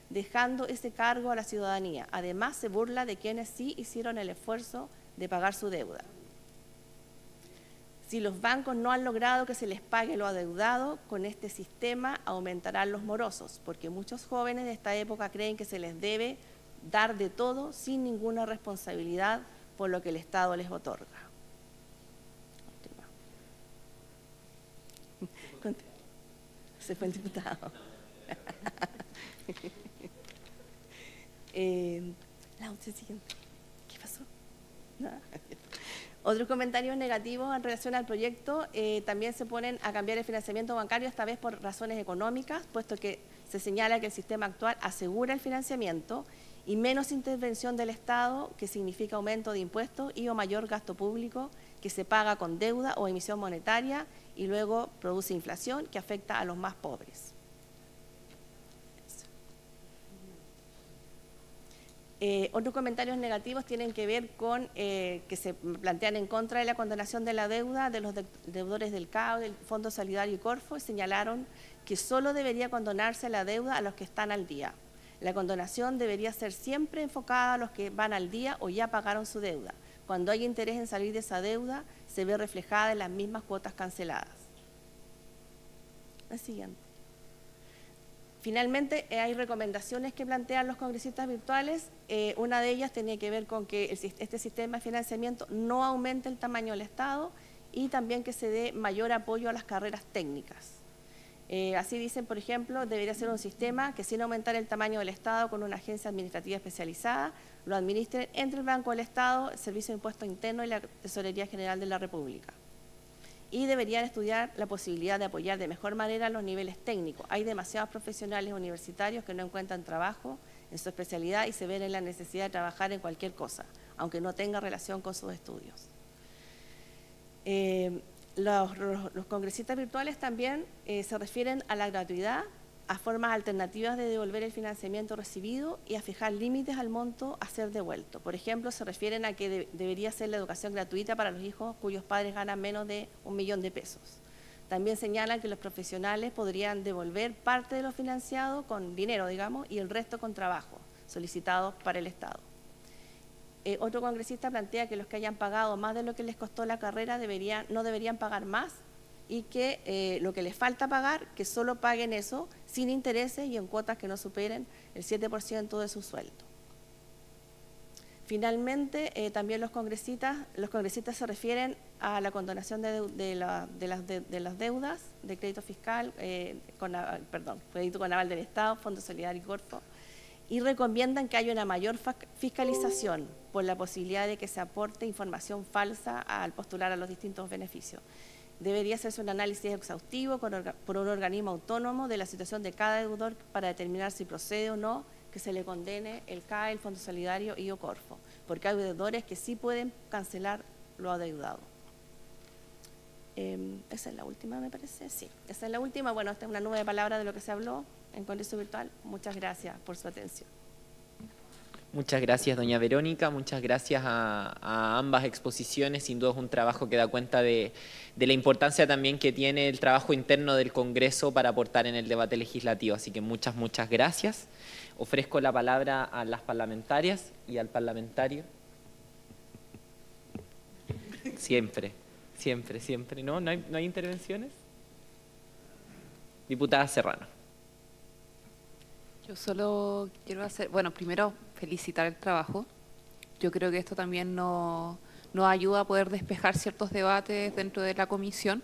dejando ese cargo a la ciudadanía. Además, se burla de quienes sí hicieron el esfuerzo de pagar su deuda. Si los bancos no han logrado que se les pague lo adeudado, con este sistema aumentarán los morosos, porque muchos jóvenes de esta época creen que se les debe dar de todo sin ninguna responsabilidad por lo que el Estado les otorga. Se fue el diputado. La otra siguiente. ¿Qué pasó? Nada. Otros comentarios negativos en relación al proyecto también se ponen a cambiar el financiamiento bancario, esta vez por razones económicas, puesto que se señala que el sistema actual asegura el financiamiento y menos intervención del Estado, que significa aumento de impuestos y o mayor gasto público que se paga con deuda o emisión monetaria y luego produce inflación que afecta a los más pobres. Otros comentarios negativos tienen que ver con que se plantean en contra de la condonación de la deuda de los deudores del CAO, del Fondo Solidario y Corfo, y señalaron que solo debería condonarse la deuda a los que están al día. La condonación debería ser siempre enfocada a los que van al día o ya pagaron su deuda. Cuando hay interés en salir de esa deuda, se ve reflejada en las mismas cuotas canceladas. La siguiente. Finalmente, hay recomendaciones que plantean los congresistas virtuales. Una de ellas tiene que ver con que este sistema de financiamiento no aumente el tamaño del Estado y también que se dé mayor apoyo a las carreras técnicas. Así dicen, por ejemplo, debería ser un sistema que sin aumentar el tamaño del Estado con una agencia administrativa especializada, lo administren entre el Banco del Estado, el Servicio de Impuesto Interno y la Tesorería General de la República. Y deberían estudiar la posibilidad de apoyar de mejor manera los niveles técnicos. Hay demasiados profesionales universitarios que no encuentran trabajo en su especialidad y se ven en la necesidad de trabajar en cualquier cosa, aunque no tenga relación con sus estudios. Los congresistas virtuales también se refieren a la gratuidad, a formas alternativas de devolver el financiamiento recibido y a fijar límites al monto a ser devuelto. Por ejemplo, se refieren a que debería ser la educación gratuita para los hijos cuyos padres ganan menos de 1 millón de pesos. También señalan que los profesionales podrían devolver parte de lo financiado con dinero, digamos, y el resto con trabajo solicitados para el Estado. Otro congresista plantea que los que hayan pagado más de lo que les costó la carrera no deberían pagar más y que lo que les falta pagar, que solo paguen eso sin intereses y en cuotas que no superen el 7% de su sueldo. Finalmente, también los congresistas se refieren a la condonación de las deudas de crédito fiscal, crédito con aval del Estado, Fondo Solidario y Corfo, y recomiendan que haya una mayor fiscalización por la posibilidad de que se aporte información falsa al postular a los distintos beneficios. Debería hacerse un análisis exhaustivo por un organismo autónomo de la situación de cada deudor para determinar si procede o no que se le condene el CAE, el Fondo Solidario y o Corfo, porque hay deudores que sí pueden cancelar lo adeudado. Esa es la última, me parece. Sí, esa es la última. Bueno, esta es una nube de palabras de lo que se habló en Congreso Virtual. Muchas gracias por su atención. Muchas gracias, doña Verónica. Muchas gracias a ambas exposiciones. Sin duda es un trabajo que da cuenta de la importancia también que tiene el trabajo interno del Congreso para aportar en el debate legislativo. Así que muchas gracias. Ofrezco la palabra a las parlamentarias y al parlamentario. Siempre. ¿No? ¿No hay intervenciones? Diputada Serrano. Yo solo quiero primero felicitar el trabajo. Yo creo que esto también nos ayuda a poder despejar ciertos debates dentro de la comisión,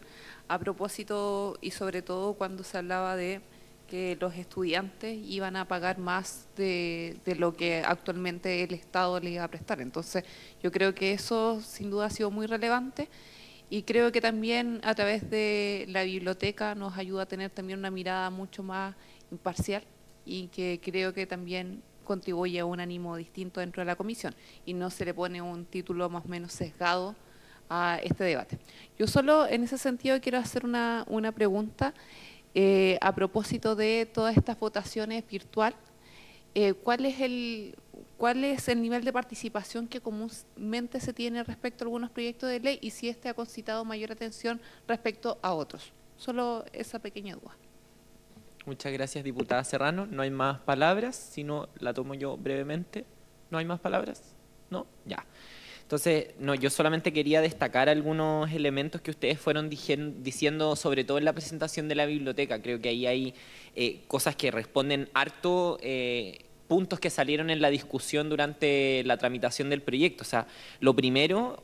a propósito y sobre todo cuando se hablaba de que los estudiantes iban a pagar más de lo que actualmente el Estado les iba a prestar. Entonces, yo creo que eso sin duda ha sido muy relevante y creo que también a través de la biblioteca nos ayuda a tener también una mirada mucho más imparcial y que creo que también contribuye a un ánimo distinto dentro de la comisión y no se le pone un título más o menos sesgado a este debate. Yo solo en ese sentido quiero hacer una pregunta a propósito de todas estas votaciones virtual. ¿Cuál es el nivel de participación que comúnmente se tiene respecto a algunos proyectos de ley y si este ha concitado mayor atención respecto a otros? Solo esa pequeña duda. Muchas gracias, diputada Serrano. No hay más palabras, si no la tomo yo brevemente. ¿No hay más palabras? ¿No? Ya. Entonces, yo solamente quería destacar algunos elementos que ustedes fueron diciendo, sobre todo en la presentación de la biblioteca. Creo que ahí hay cosas que responden harto, puntos que salieron en la discusión durante la tramitación del proyecto. O sea, lo primero,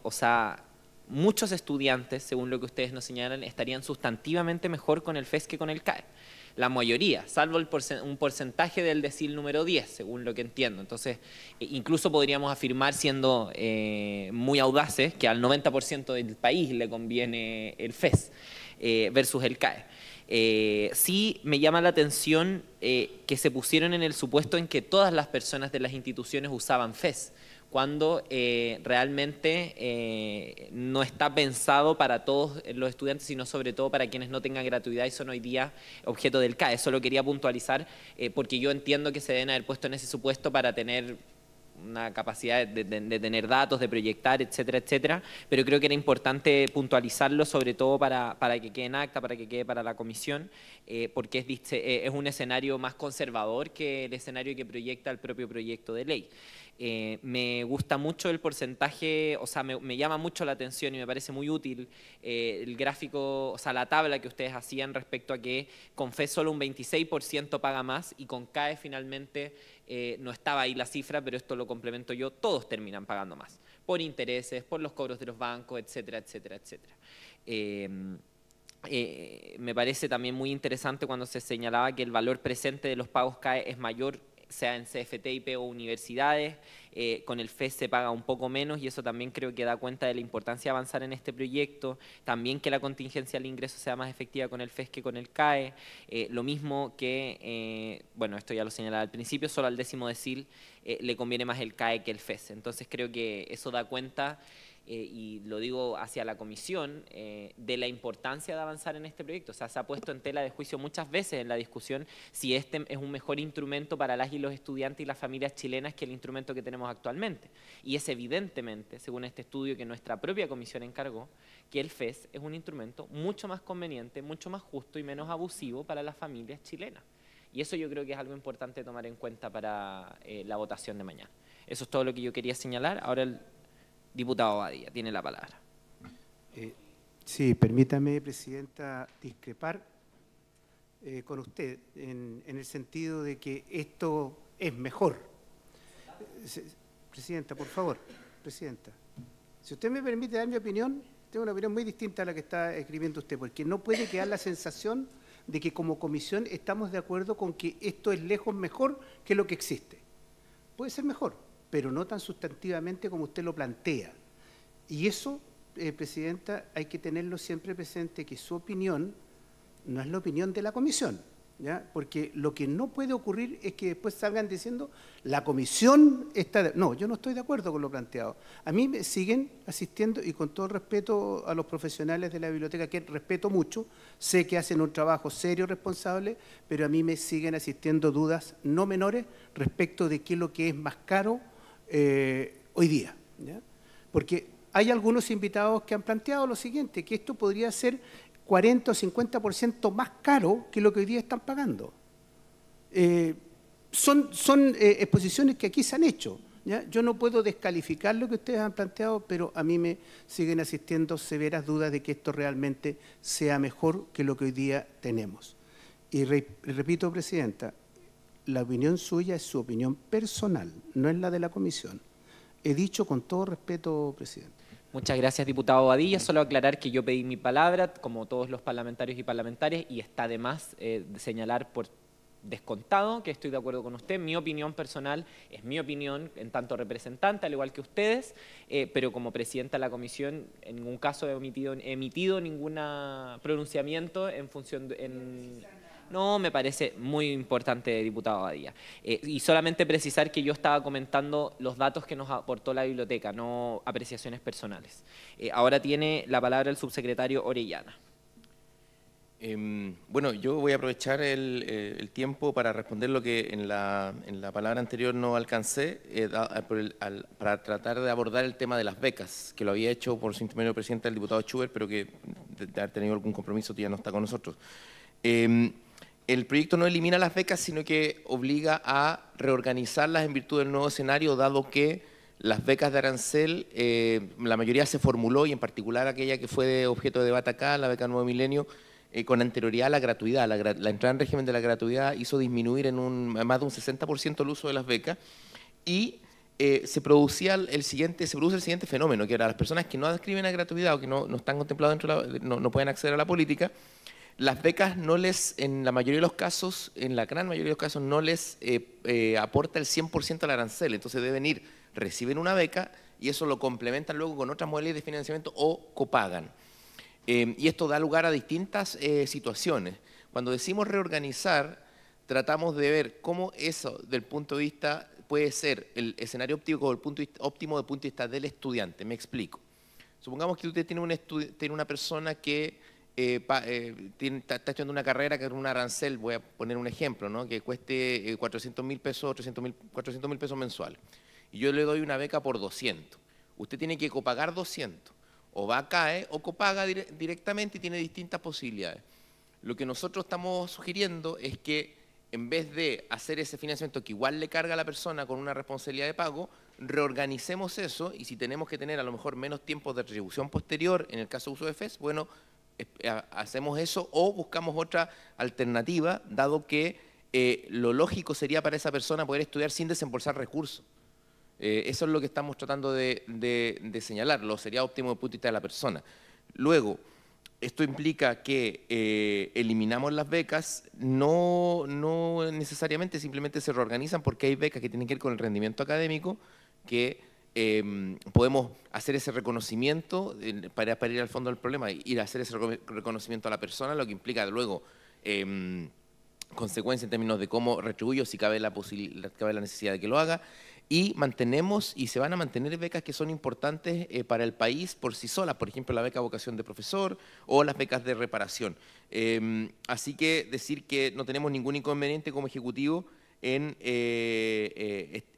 muchos estudiantes, según lo que ustedes nos señalan, estarían sustantivamente mejor con el FES que con el CAE. La mayoría, salvo un porcentaje del decil número 10, según lo que entiendo. Entonces, incluso podríamos afirmar, siendo muy audaces, que al 90% del país le conviene el FES versus el CAE. Sí me llama la atención que se pusieron en el supuesto en que todas las personas de las instituciones usaban FES, cuando realmente no está pensado para todos los estudiantes, sino sobre todo para quienes no tengan gratuidad y son hoy día objeto del CAE. Eso lo quería puntualizar porque yo entiendo que se deben haber puesto en ese supuesto para tener una capacidad de tener datos, de proyectar, etcétera, etcétera, pero creo que era importante puntualizarlo, sobre todo para que quede en acta, para que quede para la comisión, porque es un escenario más conservador que el escenario que proyecta el propio proyecto de ley. Me gusta mucho el porcentaje, o sea, me llama mucho la atención y me parece muy útil el gráfico, o sea, la tabla que ustedes hacían respecto a que con FES solo un 26% paga más y con CAE finalmente no estaba ahí la cifra, pero esto lo complemento yo, todos terminan pagando más, por intereses, por los cobros de los bancos, etcétera, etcétera, etcétera. Me parece también muy interesante cuando se señalaba que el valor presente de los pagos CAE es mayor, sea en CFT, IP o universidades, con el FES se paga un poco menos y eso también creo que da cuenta de la importancia de avanzar en este proyecto, también que la contingencia al ingreso sea más efectiva con el FES que con el CAE, lo mismo que, bueno, esto ya lo señalaba al principio, solo al 10º decil le conviene más el CAE que el FES, entonces creo que eso da cuenta, y lo digo hacia la comisión, de la importancia de avanzar en este proyecto. O sea, se ha puesto en tela de juicio muchas veces en la discusión si este es un mejor instrumento para las y los estudiantes y las familias chilenas que el instrumento que tenemos actualmente. Y es evidentemente, según este estudio que nuestra propia comisión encargó, que el FES es un instrumento mucho más conveniente, mucho más justo y menos abusivo para las familias chilenas. Y eso yo creo que es algo importante tomar en cuenta para la votación de mañana. Eso es todo lo que yo quería señalar. Ahora el diputado Badilla tiene la palabra. Sí, permítame, Presidenta, discrepar con usted en el sentido de que esto es mejor. Presidenta, por favor, Presidenta. Si usted me permite dar mi opinión, tengo una opinión muy distinta a la que está escribiendo usted, porque no puede quedar la sensación de que como comisión estamos de acuerdo con que esto es lejos mejor que lo que existe. Puede ser mejor, pero no tan sustantivamente como usted lo plantea. Y eso, Presidenta, hay que tenerlo siempre presente, que su opinión no es la opinión de la comisión, ¿ya? Porque lo que no puede ocurrir es que después salgan diciendo la comisión está... No, yo no estoy de acuerdo con lo planteado. A mí me siguen asistiendo, y con todo respeto a los profesionales de la biblioteca, que respeto mucho, sé que hacen un trabajo serio, responsable, pero a mí me siguen asistiendo dudas no menores respecto de qué es lo que es más caro hoy día, ¿ya? Porque hay algunos invitados que han planteado lo siguiente, que esto podría ser 40 o 50% más caro que lo que hoy día están pagando. Son exposiciones que aquí se han hecho, ¿ya? Yo no puedo descalificar lo que ustedes han planteado, pero a mí me siguen asistiendo severas dudas de que esto realmente sea mejor que lo que hoy día tenemos. Y repito, Presidenta, la opinión suya es su opinión personal, no es la de la comisión. He dicho con todo respeto, Presidente. Muchas gracias, diputado Badilla. Solo aclarar que yo pedí mi palabra, como todos los parlamentarios y parlamentarias, y está de más señalar por descontado que estoy de acuerdo con usted. Mi opinión personal es mi opinión en tanto representante, al igual que ustedes, pero como presidenta de la comisión en ningún caso he emitido ningún pronunciamiento en función de... No, me parece muy importante, diputado Badilla. Y solamente precisar que yo estaba comentando los datos que nos aportó la biblioteca, no apreciaciones personales. Ahora tiene la palabra el subsecretario Orellana. Bueno, yo voy a aprovechar el tiempo para responder lo que en la palabra anterior no alcancé, para tratar de abordar el tema de las becas, que lo había hecho por su intermedio presidente el diputado Schubert, pero que de haber tenido algún compromiso ya no está con nosotros. El proyecto no elimina las becas, sino que obliga a reorganizarlas en virtud del nuevo escenario, dado que las becas de arancel, la mayoría se formuló, y en particular aquella que fue de objeto de debate acá, la beca Nuevo Milenio, con anterioridad a la gratuidad. La entrada en régimen de la gratuidad hizo disminuir en más de un 60% el uso de las becas, y se produce el siguiente fenómeno, que era las personas que no adscriben a gratuidad o que no están contempladas dentro de no pueden acceder a la política. Las becas en la mayoría de los casos, en la gran mayoría de los casos, no les aporta el 100% al arancel. Entonces reciben una beca y eso lo complementan luego con otras modalidades de financiamiento o copagan. Y esto da lugar a distintas situaciones. Cuando decimos reorganizar, tratamos de ver cómo eso, del punto de vista, puede ser el escenario óptimo desde el punto de vista del estudiante. Me explico. Supongamos que usted tiene una persona que está estudiando una carrera que es un arancel, voy a poner un ejemplo, ¿no? Que cueste 400.000 pesos, 400.000 pesos mensuales. Y yo le doy una beca por 200. Usted tiene que copagar 200. O va a CAE o copaga directamente y tiene distintas posibilidades. Lo que nosotros estamos sugiriendo es que en vez de hacer ese financiamiento que igual le carga a la persona con una responsabilidad de pago, reorganicemos eso y si tenemos que tener a lo mejor menos tiempo de retribución posterior, en el caso de uso de FES, bueno, hacemos eso o buscamos otra alternativa, dado que lo lógico sería para esa persona poder estudiar sin desembolsar recursos. Eso es lo que estamos tratando de señalar, sería óptimo desde el punto de vista de la persona. Luego, esto implica que eliminamos las becas, no necesariamente, simplemente se reorganizan porque hay becas que tienen que ver con el rendimiento académico, que podemos hacer ese reconocimiento para ir al fondo del problema, ir a hacer ese reconocimiento a la persona, lo que implica luego consecuencias en términos de cómo retribuyo, si cabe la necesidad de que lo haga. Y mantenemos y se van a mantener becas que son importantes para el país por sí solas, por ejemplo la beca vocación de profesor o las becas de reparación. Así que decir que no tenemos ningún inconveniente como Ejecutivo en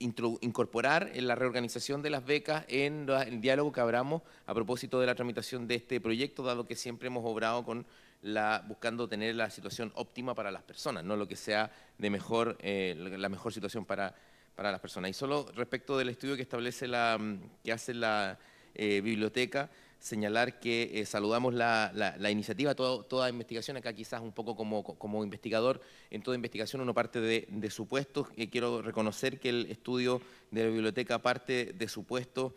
incorporar en la reorganización de las becas en el diálogo que abramos a propósito de la tramitación de este proyecto, dado que siempre hemos obrado buscando tener la situación óptima para las personas, no lo que sea de la mejor situación para las personas. Y solo respecto del estudio que hace la biblioteca, señalar que saludamos la iniciativa, toda investigación, acá quizás un poco como investigador, en toda investigación uno parte de supuestos, quiero reconocer que el estudio de la biblioteca parte de supuestos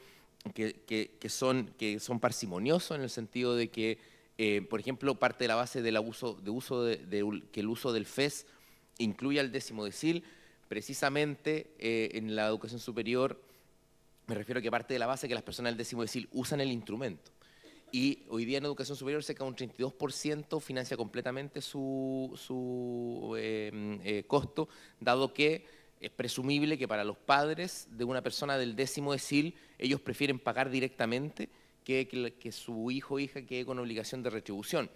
que son parsimoniosos en el sentido de que, por ejemplo, parte de la base que el uso del FES incluya el 10º decil. Precisamente en la educación superior, me refiero a que parte de la base que las personas del 10º decil usan el instrumento. Y hoy día en educación superior cerca de un 32% financia completamente su costo, dado que es presumible que para los padres de una persona del 10º decil, ellos prefieren pagar directamente que su hijo o hija quede con obligación de retribución.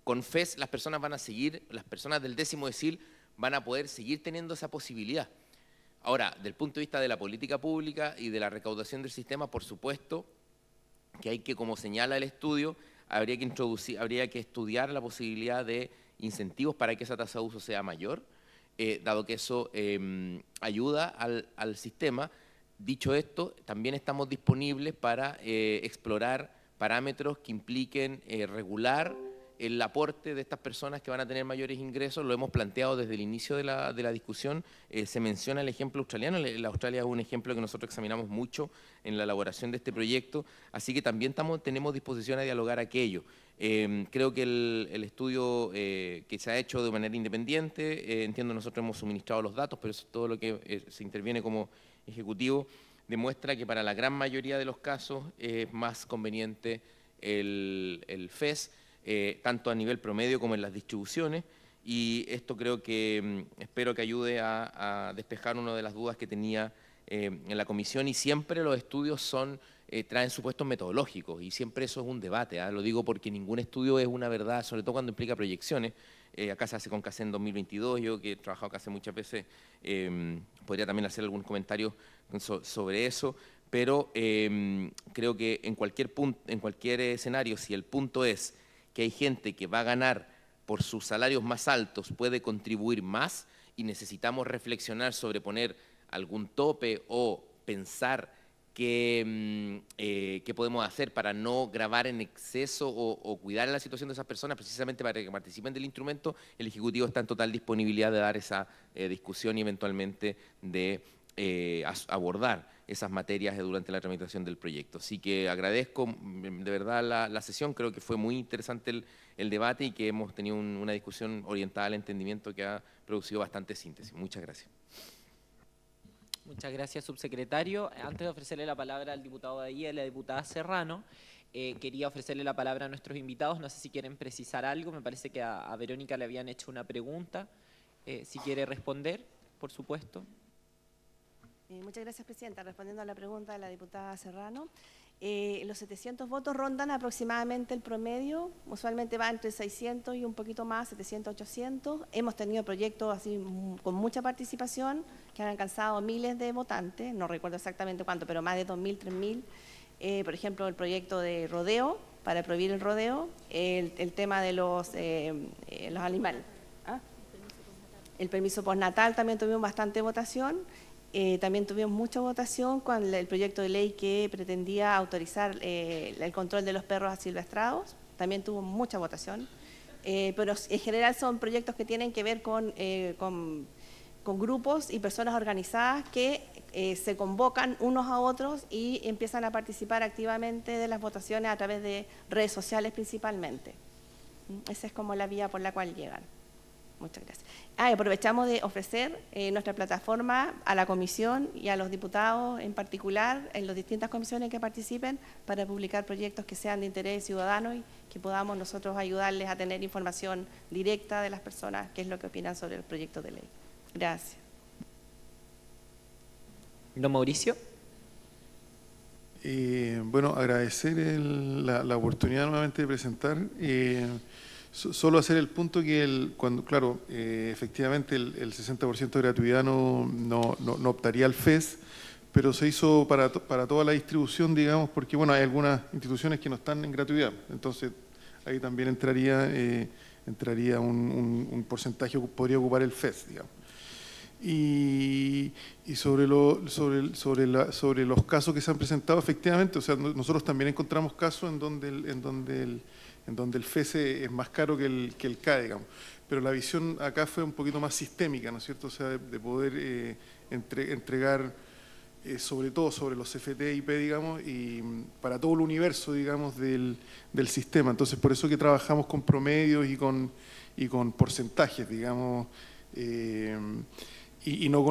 Con FES las personas las personas del 10º decil van a poder seguir teniendo esa posibilidad. Ahora, del punto de vista de la política pública y de la recaudación del sistema, por supuesto que hay que, como señala el estudio, habría que estudiar la posibilidad de incentivos para que esa tasa de uso sea mayor, dado que eso ayuda al sistema. Dicho esto, también estamos disponibles para explorar parámetros que impliquen regular el aporte de estas personas que van a tener mayores ingresos. Lo hemos planteado desde el inicio de la discusión. Se menciona el ejemplo australiano. La Australia es un ejemplo que nosotros examinamos mucho en la elaboración de este proyecto, así que también tenemos disposición a dialogar aquello. Creo que el estudio que se ha hecho de manera independiente, entiendo nosotros hemos suministrado los datos, pero eso es todo lo que se interviene como Ejecutivo, demuestra que para la gran mayoría de los casos es más conveniente el FES, tanto a nivel promedio como en las distribuciones, y esto creo que espero que ayude a despejar una de las dudas que tenía en la comisión. Y siempre los estudios traen supuestos metodológicos y siempre eso es un debate, lo digo porque ningún estudio es una verdad, sobre todo cuando implica proyecciones. Acá se hace con CACEN 2022, yo que he trabajado CACEN muchas veces podría también hacer algunos comentarios sobre eso, pero creo que en cualquier escenario, si el punto es que hay gente que va a ganar por sus salarios más altos, puede contribuir más y necesitamos reflexionar sobre poner algún tope o pensar qué podemos hacer para no gravar en exceso o cuidar la situación de esas personas, precisamente para que participen del instrumento. El Ejecutivo está en total disponibilidad de dar esa discusión y eventualmente de abordar esas materias durante la tramitación del proyecto. Así que agradezco de verdad la sesión, creo que fue muy interesante el debate y que hemos tenido una discusión orientada al entendimiento que ha producido bastante síntesis. Muchas gracias. Muchas gracias, subsecretario. Antes de ofrecerle la palabra al diputado Badía y a la diputada Serrano, quería ofrecerle la palabra a nuestros invitados. No sé si quieren precisar algo. Me parece que a Verónica le habían hecho una pregunta. Si quiere responder, por supuesto. Muchas gracias, Presidenta. Respondiendo a la pregunta de la diputada Serrano, los 700 votos rondan aproximadamente el promedio, usualmente va entre 600 y un poquito más, 700, 800. Hemos tenido proyectos así con mucha participación que han alcanzado miles de votantes, no recuerdo exactamente cuánto, pero más de 2.000, 3.000. Por ejemplo, el proyecto de rodeo, para prohibir el rodeo, el tema de los animales. El permiso postnatal también tuvimos bastante votación. También tuvimos mucha votación con el proyecto de ley que pretendía autorizar el control de los perros asilvestrados. También tuvo mucha votación. Pero en general son proyectos que tienen que ver con grupos y personas organizadas que se convocan unos a otros y empiezan a participar activamente de las votaciones a través de redes sociales principalmente. Esa es como la vía por la cual llegan. Muchas gracias. Aprovechamos de ofrecer nuestra plataforma a la comisión y a los diputados en particular, en las distintas comisiones que participen, para publicar proyectos que sean de interés ciudadano y que podamos nosotros ayudarles a tener información directa de las personas, qué es lo que opinan sobre el proyecto de ley. Gracias. Don Mauricio. Bueno, agradecer la oportunidad nuevamente de presentar. Solo hacer el punto que claro, efectivamente el 60% de gratuidad no optaría al FES, pero se hizo para toda la distribución, digamos, porque bueno, hay algunas instituciones que no están en gratuidad, entonces ahí también entraría un porcentaje que podría ocupar el FES, digamos. Y sobre los casos que se han presentado, efectivamente, o sea, nosotros también encontramos casos en donde el FES es más caro que el CAE, digamos. Pero la visión acá fue un poquito más sistémica, ¿no es cierto? O sea, de poder entregar, sobre todo sobre los CFT e IP, digamos, y para todo el universo, digamos, del sistema. Entonces, por eso que trabajamos con promedios y con porcentajes, digamos, y no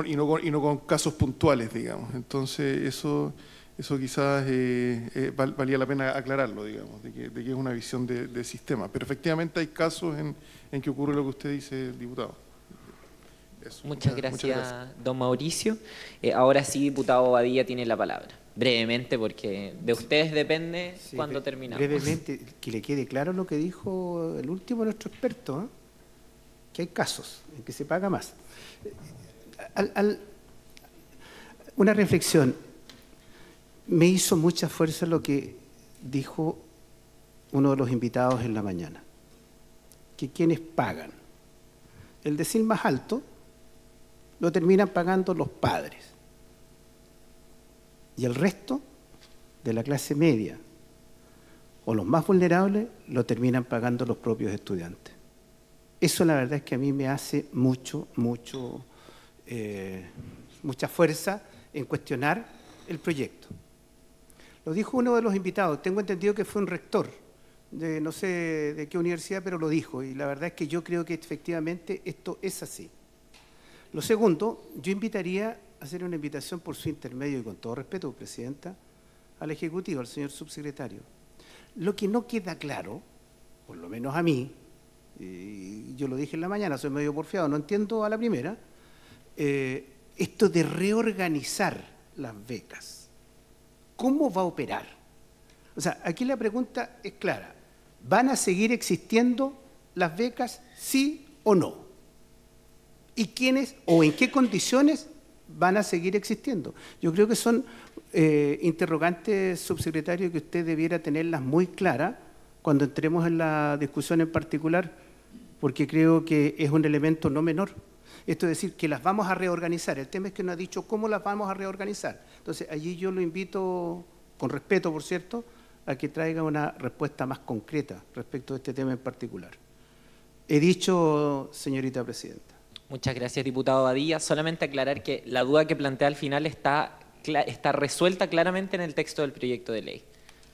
con casos puntuales, digamos. Entonces, eso quizás valía la pena aclararlo, digamos, de que es una visión de sistema. Pero efectivamente hay casos en que ocurre lo que usted dice, diputado. Eso. Muchas gracias, don Mauricio. Ahora sí, diputado Badía tiene la palabra. Brevemente, porque de ustedes depende cuando terminamos. Brevemente, que le quede claro lo que dijo el último de nuestro experto, que hay casos en que se paga más. Una reflexión. Me hizo mucha fuerza lo que dijo uno de los invitados en la mañana, que quienes pagan el decil más alto lo terminan pagando los padres y el resto de la clase media o los más vulnerables lo terminan pagando los propios estudiantes. Eso la verdad es que a mí me hace mucha fuerza en cuestionar el proyecto. Lo dijo uno de los invitados, tengo entendido que fue un rector de no sé de qué universidad, pero lo dijo, y la verdad es que yo creo que efectivamente esto es así. Lo segundo, yo invitaría a hacer una invitación por su intermedio, y con todo respeto, Presidenta, al Ejecutivo, al señor subsecretario. Lo que no queda claro, por lo menos a mí, y yo lo dije en la mañana, soy medio porfiado, no entiendo a la primera, esto de reorganizar las becas. ¿Cómo va a operar? O sea, aquí la pregunta es clara. ¿Van a seguir existiendo las becas, sí o no? ¿Y quiénes o en qué condiciones van a seguir existiendo? Yo creo que son interrogantes, subsecretario, que usted debiera tenerlas muy claras cuando entremos en la discusión en particular, porque creo que es un elemento no menor. Esto es decir, que las vamos a reorganizar. El tema es que no ha dicho cómo las vamos a reorganizar. Entonces, allí yo lo invito, con respeto, por cierto, a que traiga una respuesta más concreta respecto a este tema en particular. He dicho, señorita presidenta. Muchas gracias, diputado Badilla. Solamente aclarar que la duda que plantea al final está resuelta claramente en el texto del proyecto de ley.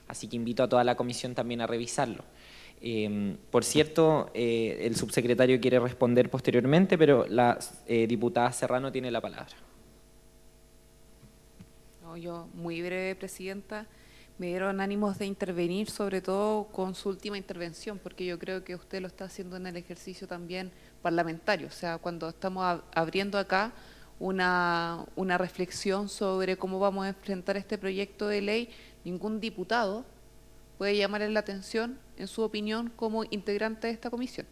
Así que invito a toda la comisión también a revisarlo. Por cierto, el subsecretario quiere responder posteriormente, pero la diputada Serrano tiene la palabra. No, yo, muy breve, presidenta. Me dieron ánimos de intervenir, sobre todo con su última intervención, porque yo creo que usted lo está haciendo en el ejercicio también parlamentario. O sea, cuando estamos abriendo acá una reflexión sobre cómo vamos a enfrentar este proyecto de ley, ningún diputado puede llamarle la atención, en su opinión, como integrante de esta comisión.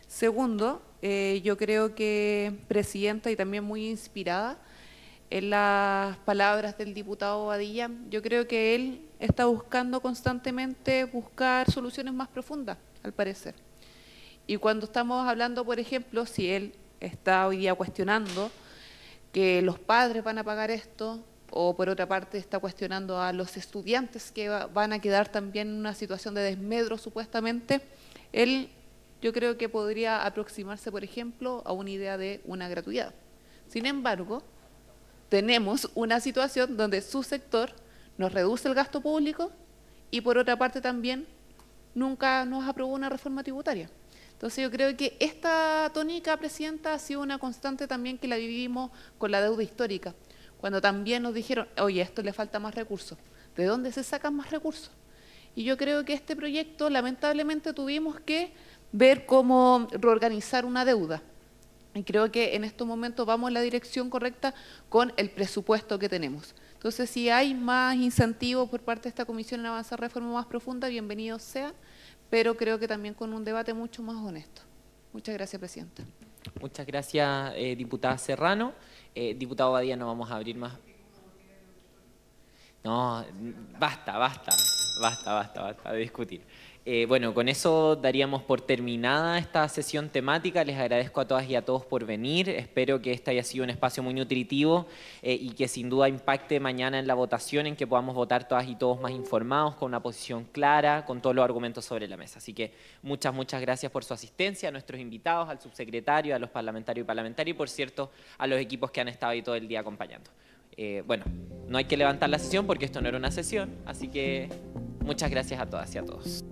Segundo, yo creo que, presidenta, y también muy inspirada en las palabras del diputado Badilla, yo creo que él está buscando constantemente soluciones más profundas, al parecer. Y cuando estamos hablando, por ejemplo, si él está hoy día cuestionando que los padres van a pagar esto, o por otra parte está cuestionando a los estudiantes que van a quedar también en una situación de desmedro supuestamente, él yo creo que podría aproximarse, por ejemplo, a una idea de una gratuidad. Sin embargo, tenemos una situación donde su sector nos reduce el gasto público y por otra parte también nunca nos aprobó una reforma tributaria. Entonces yo creo que esta tónica, presidenta, ha sido una constante también que la vivimos con la deuda histórica, cuando también nos dijeron, oye, esto le falta más recursos. ¿De dónde se sacan más recursos? Y yo creo que este proyecto, lamentablemente, tuvimos que ver cómo reorganizar una deuda. Y creo que en estos momentos vamos en la dirección correcta con el presupuesto que tenemos. Entonces, si hay más incentivos por parte de esta comisión en avanzar reforma más profunda, bienvenidos sean, pero creo que también con un debate mucho más honesto. Muchas gracias, presidenta. Muchas gracias, diputada Serrano. Diputado Badilla, no vamos a abrir más. No, basta de discutir. Bueno, con eso daríamos por terminada esta sesión temática. Les agradezco a todas y a todos por venir. Espero que este haya sido un espacio muy nutritivo y que sin duda impacte mañana en la votación, en que podamos votar todas y todos más informados, con una posición clara, con todos los argumentos sobre la mesa. Así que muchas gracias por su asistencia, a nuestros invitados, al subsecretario, a los parlamentarios y parlamentarias y, por cierto, a los equipos que han estado ahí todo el día acompañando. Bueno, no hay que levantar la sesión porque esto no era una sesión, así que muchas gracias a todas y a todos.